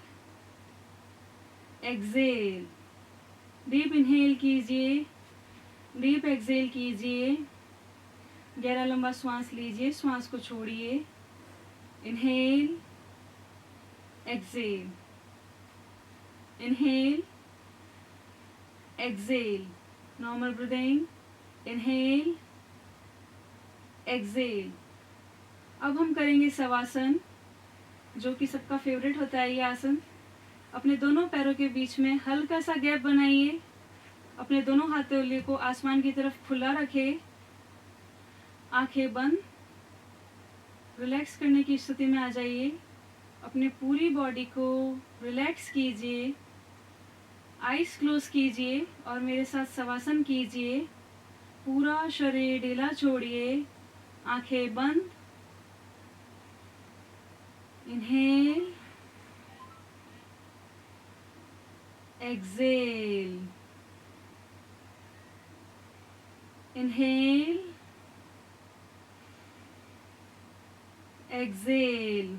exhale. Deep inhale कीजिए, डीप एक्सेल कीजिए। गहरा लंबा श्वास लीजिए, श्वास को छोड़िए। Inhale, exhale, inhale, exhale. Normal breathing. Inhale, exhale. अब हम करेंगे शवासन, जो कि सबका फेवरेट होता है ये आसन। अपने दोनों पैरों के बीच में हल्का सा गैप बनाइए। अपने दोनों हथेली को आसमान की तरफ खुला रखें। आंखें बंद। रिलैक्स करने की स्थिति में आ जाइए। अपने पूरी बॉडी को रिलैक्स कीजिए। आइज क्लोज कीजिए और मेरे साथ शवासन कीजिए। पूरा शरीर ढीला छोड़िए। आंखें बंद। Inhale, exhale, inhale, exhale.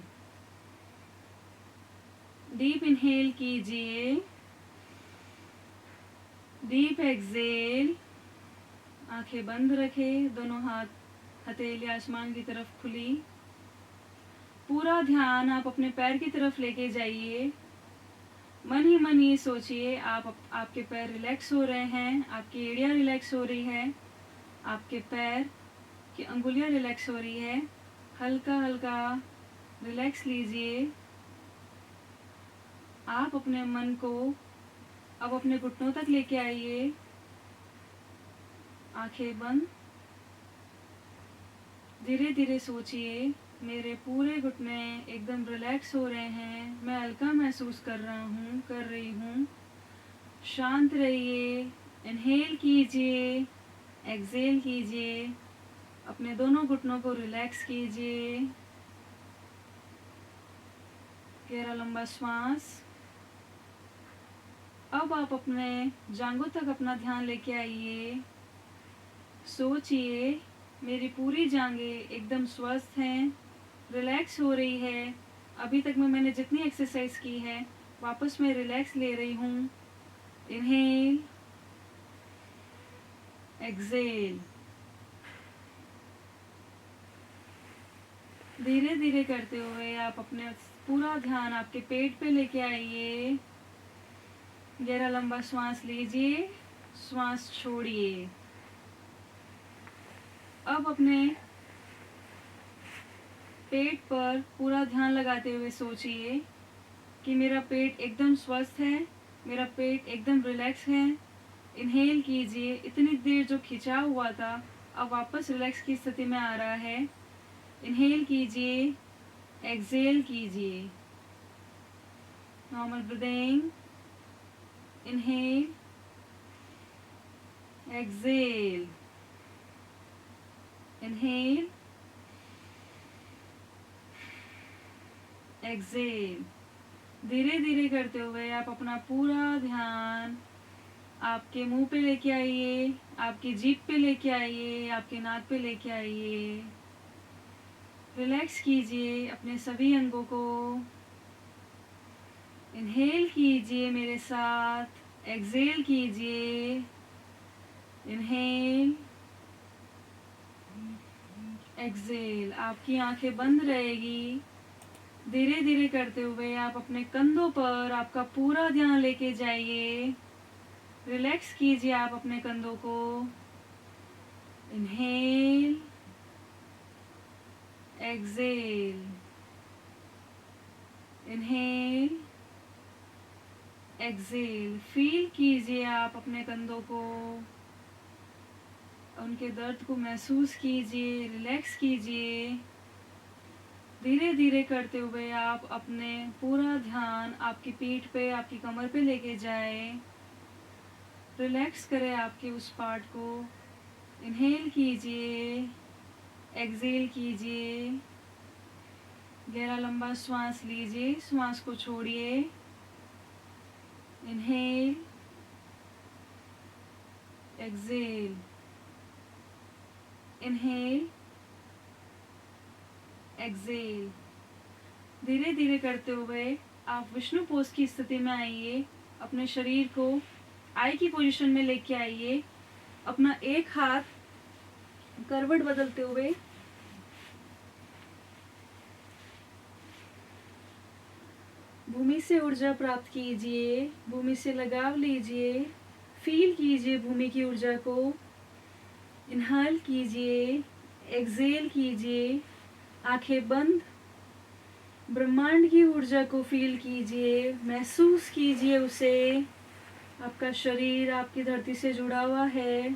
Deep inhale कीजिए, डीप एक्सेल। आंखें बंद रखें, दोनों हाथ हथेली आसमान की तरफ खुली। पूरा ध्यान आप अपने पैर की तरफ लेके जाइए। मन ही मन ये सोचिए आपके पैर रिलैक्स हो रहे हैं, आपकी एड़ियाँ रिलैक्स हो रही है, आपके पैर की अंगुलियाँ रिलैक्स हो रही है। हल्का हल्का रिलैक्स लीजिए। आप अपने मन को अब अपने घुटनों तक लेके आइए। आंखें बंद। धीरे धीरे सोचिए, मेरे पूरे घुटने एकदम रिलैक्स हो रहे हैं, मैं हल्का महसूस कर रही हूँ। शांत रहिए। इनहेल कीजिए, एक्सेल कीजिए। अपने दोनों घुटनों को रिलैक्स कीजिए। गहरा लंबा श्वास। अब आप अपने जांघों तक अपना ध्यान लेके आइए। सोचिए, मेरी पूरी जांघें एकदम स्वस्थ हैं, रिलैक्स हो रही है। अभी तक में मैंने जितनी एक्सरसाइज की है वापस मैं रिलैक्स ले रही हूँ। Inhale, exhale. धीरे धीरे करते हुए आप अपने पूरा ध्यान आपके पेट पे लेके आइए। गहरा लंबा श्वास लीजिए, श्वास छोड़िए। अब अपने पेट पर पूरा ध्यान लगाते हुए सोचिए कि मेरा पेट एकदम स्वस्थ है, मेरा पेट एकदम रिलैक्स है। इनहेल कीजिए। इतनी देर जो खिंचा हुआ था अब वापस रिलैक्स की स्थिति में आ रहा है। इनहेल कीजिए, एक्सेल कीजिए। Normal breathing. Inhale, exhale, inhale, exhale. धीरे धीरे करते हुए आप अपना पूरा ध्यान आपके मुंह पे लेके आइए, आपकी जीभ पे लेके आइए, आपके नाक पे लेके आइए। रिलैक्स कीजिए अपने सभी अंगों को। इनहेल कीजिए मेरे साथ, एक्सहेल कीजिए। Inhale, exhale. आपकी आंखें बंद रहेगी। धीरे धीरे करते हुए आप अपने कंधों पर आपका पूरा ध्यान लेके जाइए। रिलैक्स कीजिए आप अपने कंधों को। Inhale, exhale. Inhale, exhale. Feel कीजिए आप अपने कंधों को, उनके दर्द को महसूस कीजिए, रिलैक्स कीजिए। धीरे धीरे करते हुए आप अपने पूरा ध्यान आपकी पीठ पे, आपकी कमर पे लेके जाए। रिलैक्स करें आपके उस पार्ट को। इनहेल कीजिए, एक्सहेल कीजिए। गहरा लंबा श्वास लीजिए, श्वास को छोड़िए। Inhale, exhale. Inhale, exhale. धीरे धीरे करते हुए आप विष्णु पोज की स्थिति में आइए। अपने शरीर को आई की पोजीशन में लेके आइए। अपना एक हाथ करवट बदलते हुए भूमि से ऊर्जा प्राप्त कीजिए, भूमि से लगाव लीजिए। फील कीजिए भूमि की ऊर्जा को। इनहेल कीजिए, एक्सहेल कीजिए। आंखें बंद। ब्रह्मांड की ऊर्जा को फील कीजिए, महसूस कीजिए उसे। आपका शरीर आपकी धरती से जुड़ा हुआ है।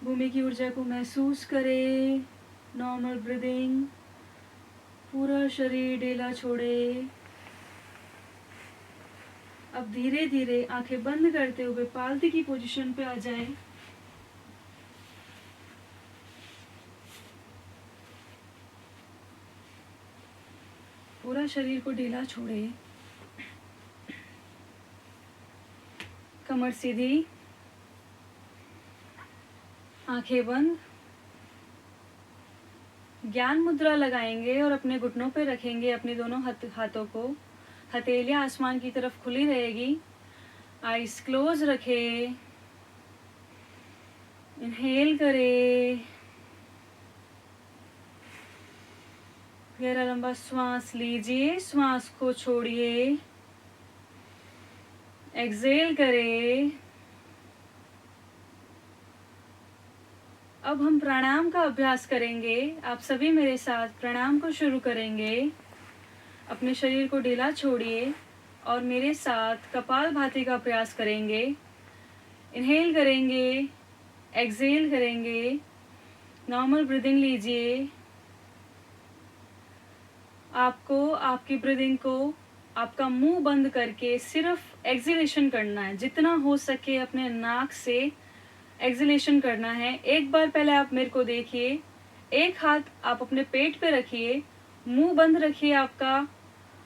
भूमि की ऊर्जा को महसूस करें। Normal breathing. पूरा शरीर ढीला छोड़े। अब धीरे धीरे आंखें बंद करते हुए पालती की पोजीशन पे आ जाए। पूरा शरीर को ढीला छोड़े। कमर सीधी, आंखें बंद। ज्ञान मुद्रा लगाएंगे और अपने घुटनों पे रखेंगे अपने दोनों हाथों को। हथेलियां आसमान की तरफ खुली रहेगी। आईज क्लोज रखें। इनहेल करें। गहरा लंबा श्वास लीजिए, श्वास को छोड़िए। एक्सहेल करें। अब हम प्राणायाम का अभ्यास करेंगे। आप सभी मेरे साथ प्राणायाम को शुरू करेंगे। अपने शरीर को ढीला छोड़िए और मेरे साथ कपालभाति का प्रयास करेंगे। इनहेल करेंगे, एक्सहेल करेंगे। नॉर्मल ब्रीदिंग लीजिए। आपको आपकी ब्रीदिंग को आपका मुंह बंद करके सिर्फ एक्सहेलेशन करना है। जितना हो सके अपने नाक से एक्सहेलेशन करना है। एक बार पहले आप मेरे को देखिए। एक हाथ आप अपने पेट पे रखिए, मुंह बंद रखिए आपका।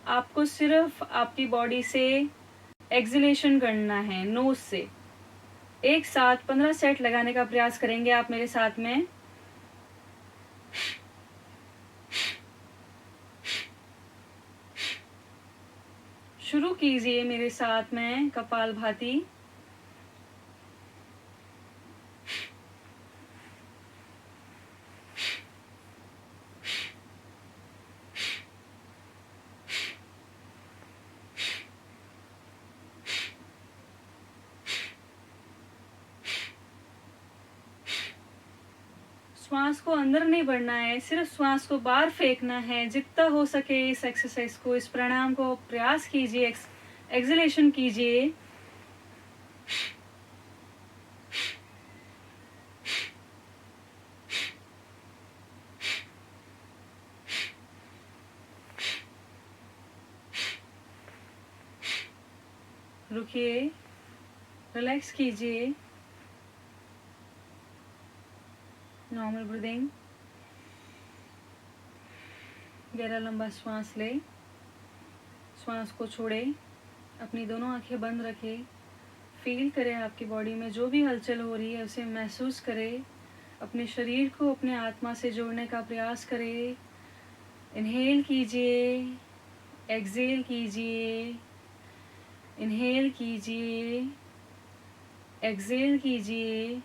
आपको सिर्फ आपकी बॉडी से एक्सहेलेशन करना है, नोज से। एक साथ 15 सेट लगाने का प्रयास करेंगे आप मेरे साथ में। शुरू कीजिए मेरे साथ में कपालभाति। श्वास को अंदर नहीं भरना है, सिर्फ श्वास को बाहर फेंकना है। जितना हो सके इस एक्सरसाइज को, इस प्राणायाम को प्रयास कीजिए, एक्सहेलेशन कीजिए। रुकिए, रिलैक्स कीजिए। Normal breathing. गहरा लंबा श्वास ले, श्वास को छोड़े। अपनी दोनों आंखें बंद रखें। फील करें आपकी बॉडी में जो भी हलचल हो रही है उसे महसूस करें। अपने शरीर को अपने आत्मा से जोड़ने का प्रयास करें। इनहेल कीजिए, एक्सहेल कीजिए, इनहेल कीजिए, एक्सहेल कीजिए।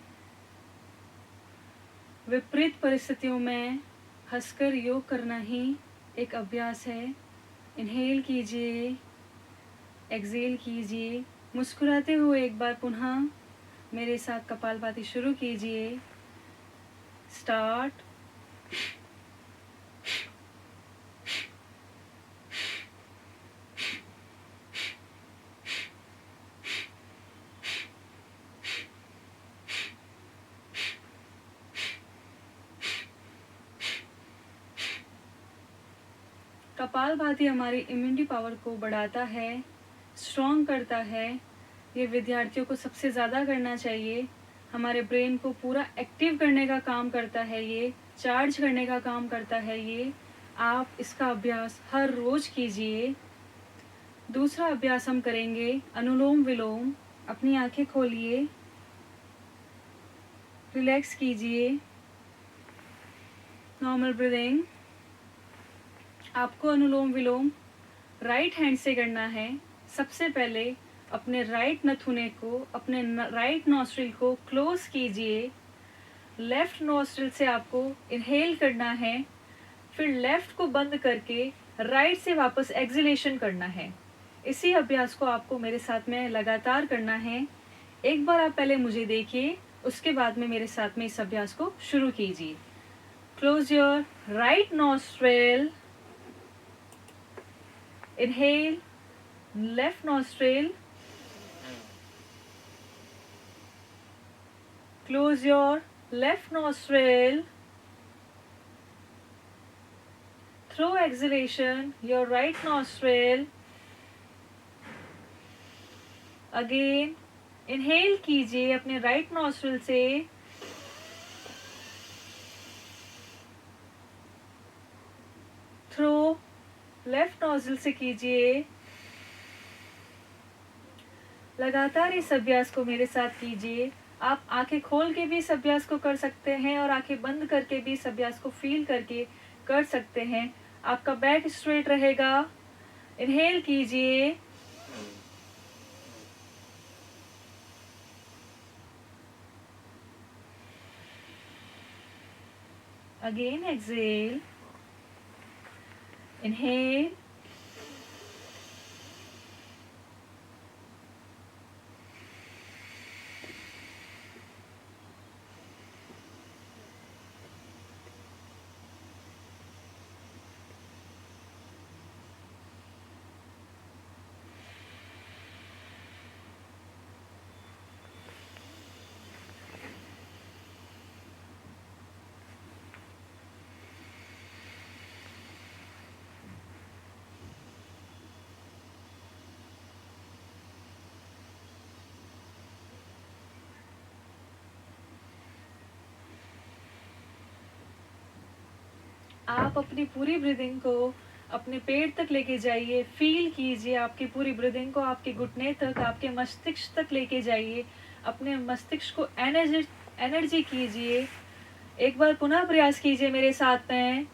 विपरीत परिस्थितियों में हंसकर योग करना ही एक अभ्यास है। इनहेल कीजिए, एक्सहेल कीजिए। मुस्कुराते हुए एक बार पुनः मेरे साथ कपालभाति शुरू कीजिए। स्टार्ट। कपालभाति हमारी इम्यूनिटी पावर को बढ़ाता है, स्ट्रॉन्ग करता है। ये विद्यार्थियों को सबसे ज़्यादा करना चाहिए। हमारे ब्रेन को पूरा एक्टिव करने का काम करता है, ये चार्ज करने का काम करता है। ये आप इसका अभ्यास हर रोज कीजिए। दूसरा अभ्यास हम करेंगे अनुलोम विलोम। अपनी आंखें खोलिए, रिलैक्स कीजिए, नॉर्मल ब्रीदिंग। आपको अनुलोम विलोम राइट हैंड से करना है। सबसे पहले अपने राइट नथुने को, अपने राइट नॉस्ट्रिल को क्लोज कीजिए। लेफ्ट नॉस्ट्रिल से आपको इनहेल करना है, फिर लेफ्ट को बंद करके राइट से वापस एक्सहेलेशन करना है। इसी अभ्यास को आपको मेरे साथ में लगातार करना है। एक बार आप पहले मुझे देखिए, उसके बाद में मेरे साथ में इस अभ्यास को शुरू कीजिए। Close your right nostril, inhale, left nostril, close your left nostril, through exhalation your right nostril, again inhale कीजिए अपने right nostril से, through left nostril से कीजिए। लगातार इस अभ्यास को मेरे साथ कीजिए। आप आंखें खोल के भी इस अभ्यास को कर सकते हैं और आंखें बंद करके भी इस अभ्यास को फील करके कर सकते हैं। आपका बैक स्ट्रेट रहेगा। इनहेल कीजिए, अगेन एक्सहेल, इनहेल, आप अपनी पूरी ब्रीदिंग को अपने पेट तक लेके जाइए। फील कीजिए आपकी पूरी ब्रीदिंग को, आपके घुटने तक, आपके मस्तिष्क तक लेके जाइए। अपने मस्तिष्क को एनर्जी कीजिए। एक बार पुनः प्रयास कीजिए मेरे साथ में।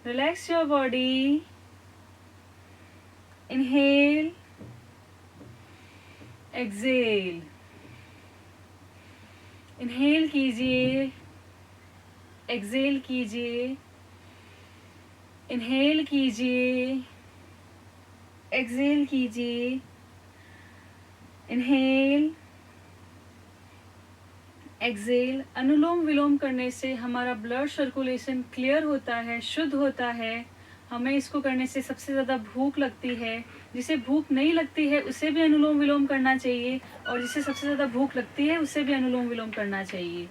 Relax your body, inhale, exhale, inhale कीजिए, एक्सहेल कीजिए, इनहेल कीजिए, एक्सहेल कीजिए, इनहेल, एक्सहेल। अनुलोम विलोम करने से हमारा ब्लड सर्कुलेशन क्लियर होता है, शुद्ध होता है। हमें इसको करने से सबसे ज़्यादा भूख लगती है। जिसे भूख नहीं लगती है उसे भी अनुलोम विलोम करना चाहिए, और जिसे सबसे ज़्यादा भूख लगती है उसे भी अनुलोम विलोम करना चाहिए।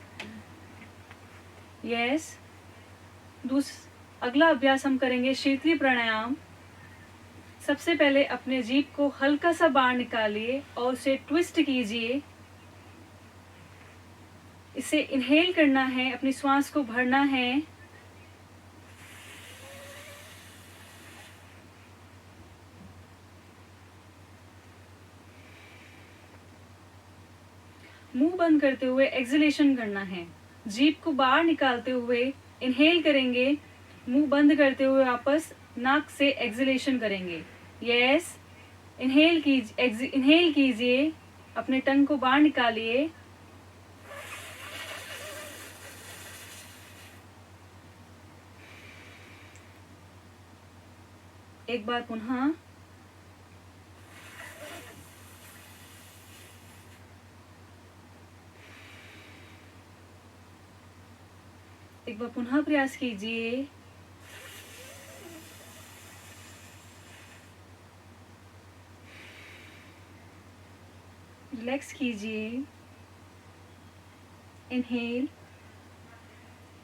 यस। अगला अभ्यास हम करेंगे शीतली प्राणायाम। सबसे पहले अपने जीभ को हल्का सा बाहर निकालिए और उसे ट्विस्ट कीजिए। इसे इनहेल करना है, अपनी श्वास को भरना है। मुंह बंद करते हुए एक्सलेशन करना है। जीभ को बाहर निकालते हुए इनहेल करेंगे, मुंह बंद करते हुए वापस नाक से एक्सलेशन करेंगे। यस, इनहेल कीजिए, अपने टंग को बाहर निकालिए। एक बार पुनः प्रयास कीजिए। रिलैक्स कीजिए। Inhale,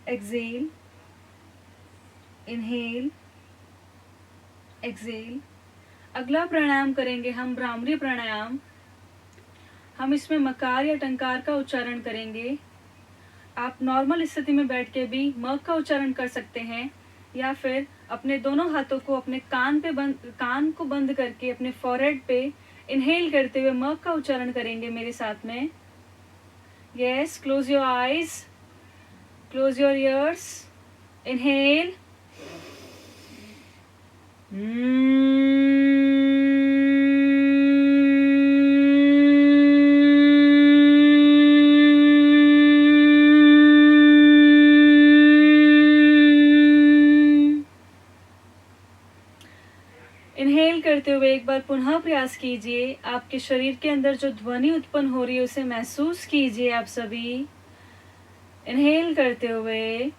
exhale, inhale, exhale. अगला प्राणायाम करेंगे हम भ्रामरी प्राणायाम। हम इसमें मकार या टंकार का उच्चारण करेंगे। आप नॉर्मल स्थिति में बैठ के भी म का उच्चारण कर सकते हैं, या फिर अपने दोनों हाथों को अपने कान को बंद करके अपने फॉरहेड पे इनहेल करते हुए म का उच्चारण करेंगे मेरे साथ में। Yes, close your eyes, close your ears. Inhale, inhale करते हुए एक बार पुनः प्रयास कीजिए। आपके शरीर के अंदर जो ध्वनि उत्पन्न हो रही है उसे महसूस कीजिए आप सभी। इनहेल करते हुए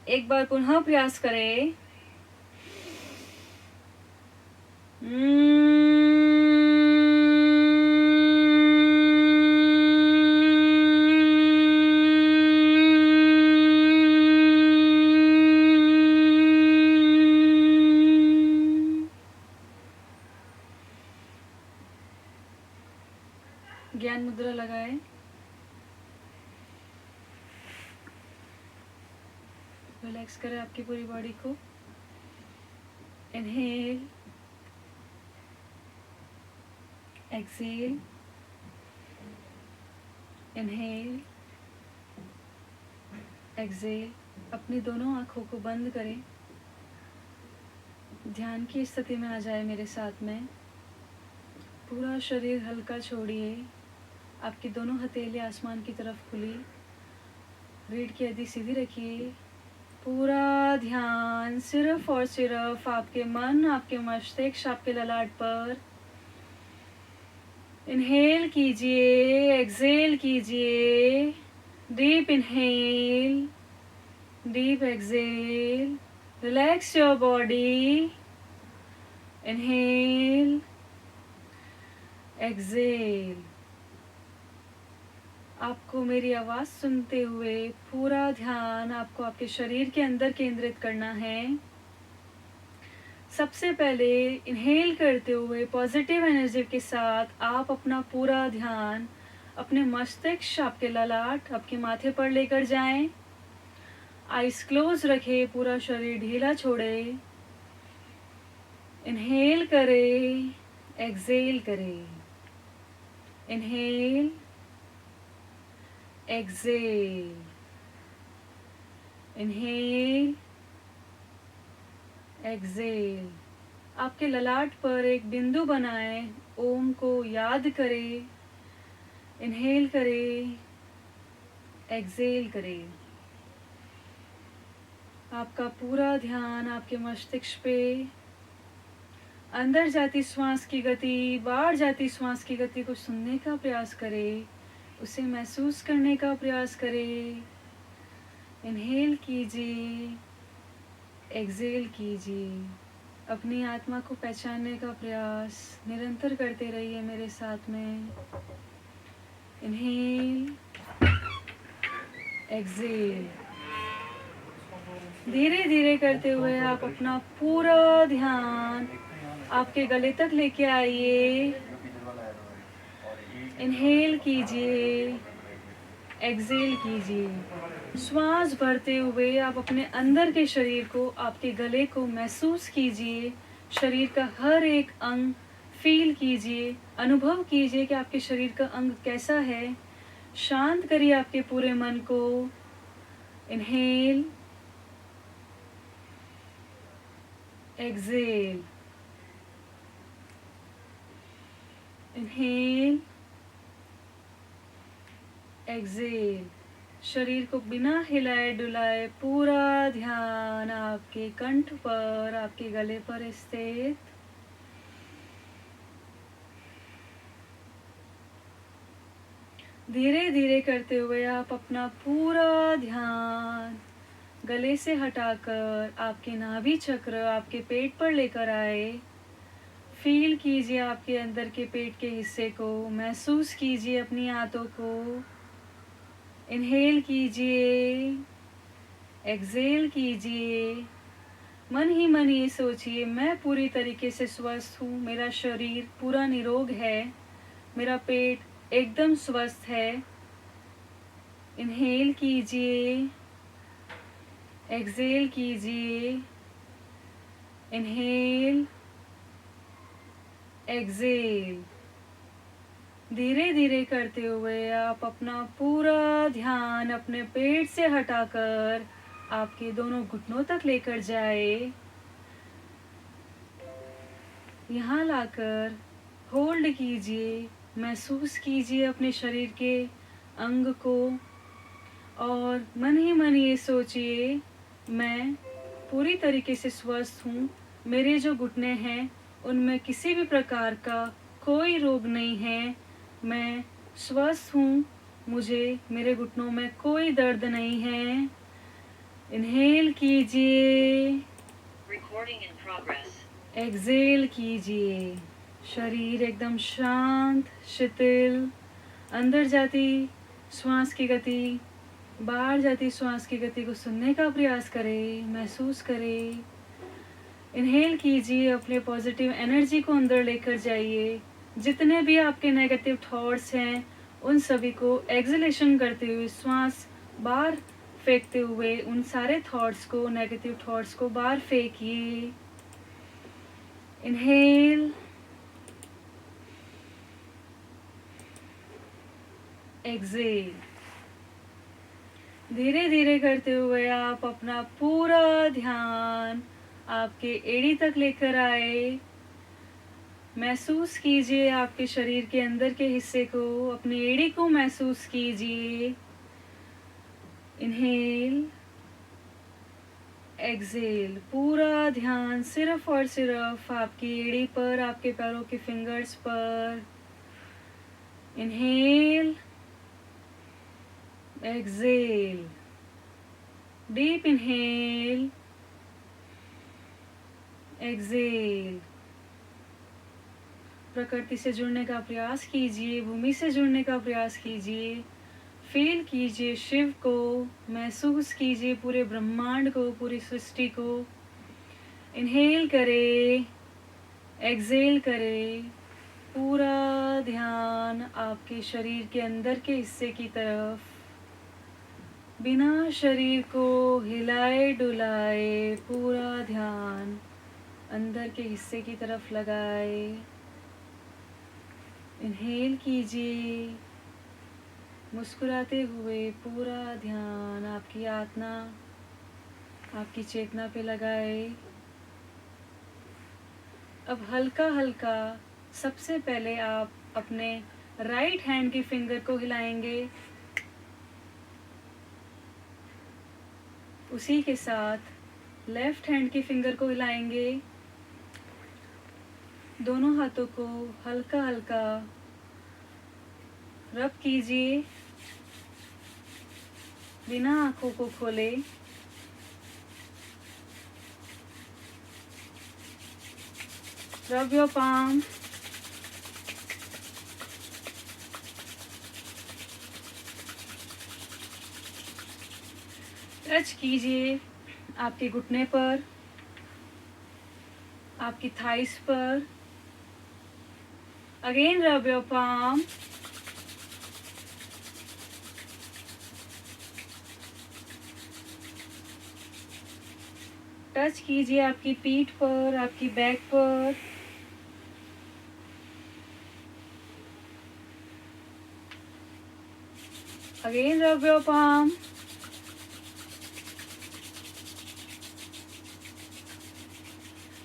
एक बार पुनः प्रयास करें। ज्ञान मुद्रा लगाएं। रिलैक्स करें आपकी पूरी बॉडी को। Inhale, exhale, inhale, exhale. अपनी दोनों आंखों को बंद करें। ध्यान की स्थिति में आ जाए मेरे साथ में। पूरा शरीर हल्का छोड़िए। आपकी दोनों हथेली आसमान की तरफ खुली। रीढ़ की हड्डी सीधी रखिए। पूरा ध्यान सिर्फ और सिर्फ आपके मन, आपके मस्तिष्क, आपके ललाट पर। इनहेल कीजिए, एक्सहेल कीजिए। Deep inhale, deep exhale. Relax your body. Inhale, exhale. आपको मेरी आवाज़ सुनते हुए पूरा ध्यान आपको आपके शरीर के अंदर केंद्रित करना है। सबसे पहले इनहेल करते हुए पॉजिटिव एनर्जी के साथ आप अपना पूरा ध्यान अपने मस्तिष्क, आपके ललाट, आपके माथे पर लेकर जाएं। आइज क्लोज रखें, पूरा शरीर ढीला छोड़े। इनहेल करें, एक्सहेल करें। Inhale, exhale, inhale, exhale. आपके ललाट पर एक बिंदु बनाएं, ओम को याद करें। इनहेल करें, एक्सहेल करें। आपका पूरा ध्यान आपके मस्तिष्क पे। अंदर जाती श्वास की गति, बाहर जाती श्वास की गति को सुनने का प्रयास करें, उसे महसूस करने का प्रयास करें। इनहेल कीजिए, एक्सहेल कीजिए। अपनी आत्मा को पहचानने का प्रयास निरंतर करते रहिए मेरे साथ में। Inhale, exhale. धीरे धीरे करते हुए आप अपना पूरा ध्यान आपके गले तक लेके आइए। इनहेल कीजिए, एक्सेल कीजिए। श्वास भरते हुए आप अपने अंदर के शरीर को, आपके गले को महसूस कीजिए। शरीर का हर एक अंग फील कीजिए, अनुभव कीजिए कि आपके शरीर का अंग कैसा है। शांत करिए आपके पूरे मन को। Inhale, exhale, inhale, exhale. शरीर को बिना हिलाए डुलाए पूरा ध्यान आपके कंठ पर, आपके गले पर स्थित। धीरे धीरे करते हुए आप अपना पूरा ध्यान गले से हटाकर आपके नाभि चक्र, आपके पेट पर लेकर आए। फील कीजिए आपके अंदर के पेट के हिस्से को, महसूस कीजिए अपनी आंतों को। इनहेल कीजिए, एक्सेल कीजिए। मन ही मन ये सोचिए, मैं पूरी तरीके से स्वस्थ हूँ, मेरा शरीर पूरा निरोग है, मेरा पेट एकदम स्वस्थ है। इनहेल कीजिए, एक्सेल कीजिए। Inhale, exhale. धीरे धीरे करते हुए आप अपना पूरा ध्यान अपने पेट से हटाकर आपके दोनों घुटनों तक लेकर जाए। यहाँ लाकर होल्ड कीजिए, महसूस कीजिए अपने शरीर के अंग को और मन ही मन ये सोचिए, मैं पूरी तरीके से स्वस्थ हूँ, मेरे जो घुटने हैं उनमें किसी भी प्रकार का कोई रोग नहीं है, मैं स्वस्थ हूँ, मुझे मेरे घुटनों में कोई दर्द नहीं है। इनहेल कीजिए, एक्सेल कीजिए। शरीर एकदम शांत, शिथिल, अंदर जाती श्वास की गति, बाहर जाती श्वास की गति को सुनने का प्रयास करें, महसूस करें। इनहेल कीजिए, अपने पॉजिटिव एनर्जी को अंदर लेकर जाइए। जितने भी आपके नेगेटिव थॉट्स हैं उन सभी को एक्सलेशन करते हुए, श्वास बाहर फेंकते हुए उन सारे थॉट्स को, नेगेटिव थॉट्स को बाहर फेंकिए। Inhale, exhale. धीरे धीरे करते हुए आप अपना पूरा ध्यान आपके एड़ी तक लेकर आए। महसूस कीजिए आपके शरीर के अंदर के हिस्से को, अपनी एड़ी को महसूस कीजिए। Inhale, exhale. पूरा ध्यान सिर्फ और सिर्फ आपकी एड़ी पर, आपके पैरों के फिंगर्स पर। Inhale, exhale. Deep inhale, exhale. प्रकृति से जुड़ने का प्रयास कीजिए, भूमि से जुड़ने का प्रयास कीजिए। फील कीजिए शिव को, महसूस कीजिए पूरे ब्रह्मांड को, पूरी सृष्टि को। इनहेल करें, एक्सेल करें। पूरा ध्यान आपके शरीर के अंदर के हिस्से की तरफ, बिना शरीर को हिलाए डुलाए पूरा ध्यान अंदर के हिस्से की तरफ लगाए। इनहेल कीजिए, मुस्कुराते हुए पूरा ध्यान आपकी आत्मा, आपकी चेतना पे लगाए। अब हल्का हल्का सबसे पहले आप अपने राइट हैंड की फिंगर को हिलाएंगे। उसी के साथ लेफ्ट हैंड की फिंगर को हिलाएंगे। दोनों हाथों को हल्का हल्का रब कीजिए, बिना आंखों को खोले। Rub your palm. टच कीजिए आपके घुटने पर, आपकी थाइस पर. Again rub your palm. Touch कीजिए आपकी पीठ पर, आपकी बैक पर. Again rub your palm.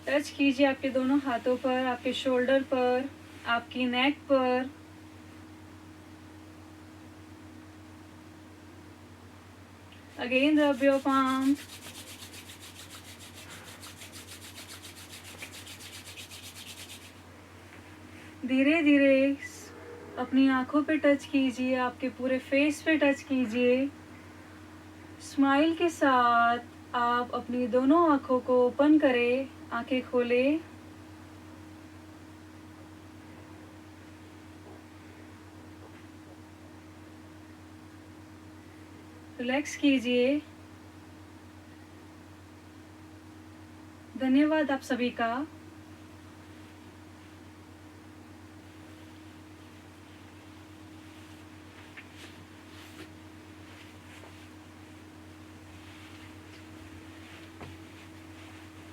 Touch कीजिए आपके दोनों हाथों पर, आपके शोल्डर पर, आपकी नेक पर. Again rub your palm. धीरे धीरे अपनी आंखों पे टच कीजिए, आपके पूरे फेस पे टच कीजिए. स्माइल के साथ आप अपनी दोनों आंखों को ओपन करें, आंखें खोलें. रिलैक्स कीजिए. धन्यवाद आप सभी का.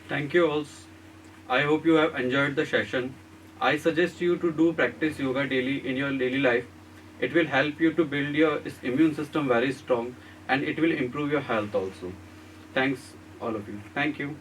Thank you all. I hope you have enjoyed the session. I suggest you to do practice yoga daily in your daily life. It will help you to build your immune system very strong and it will improve your health also. Thanks all of you. Thank you.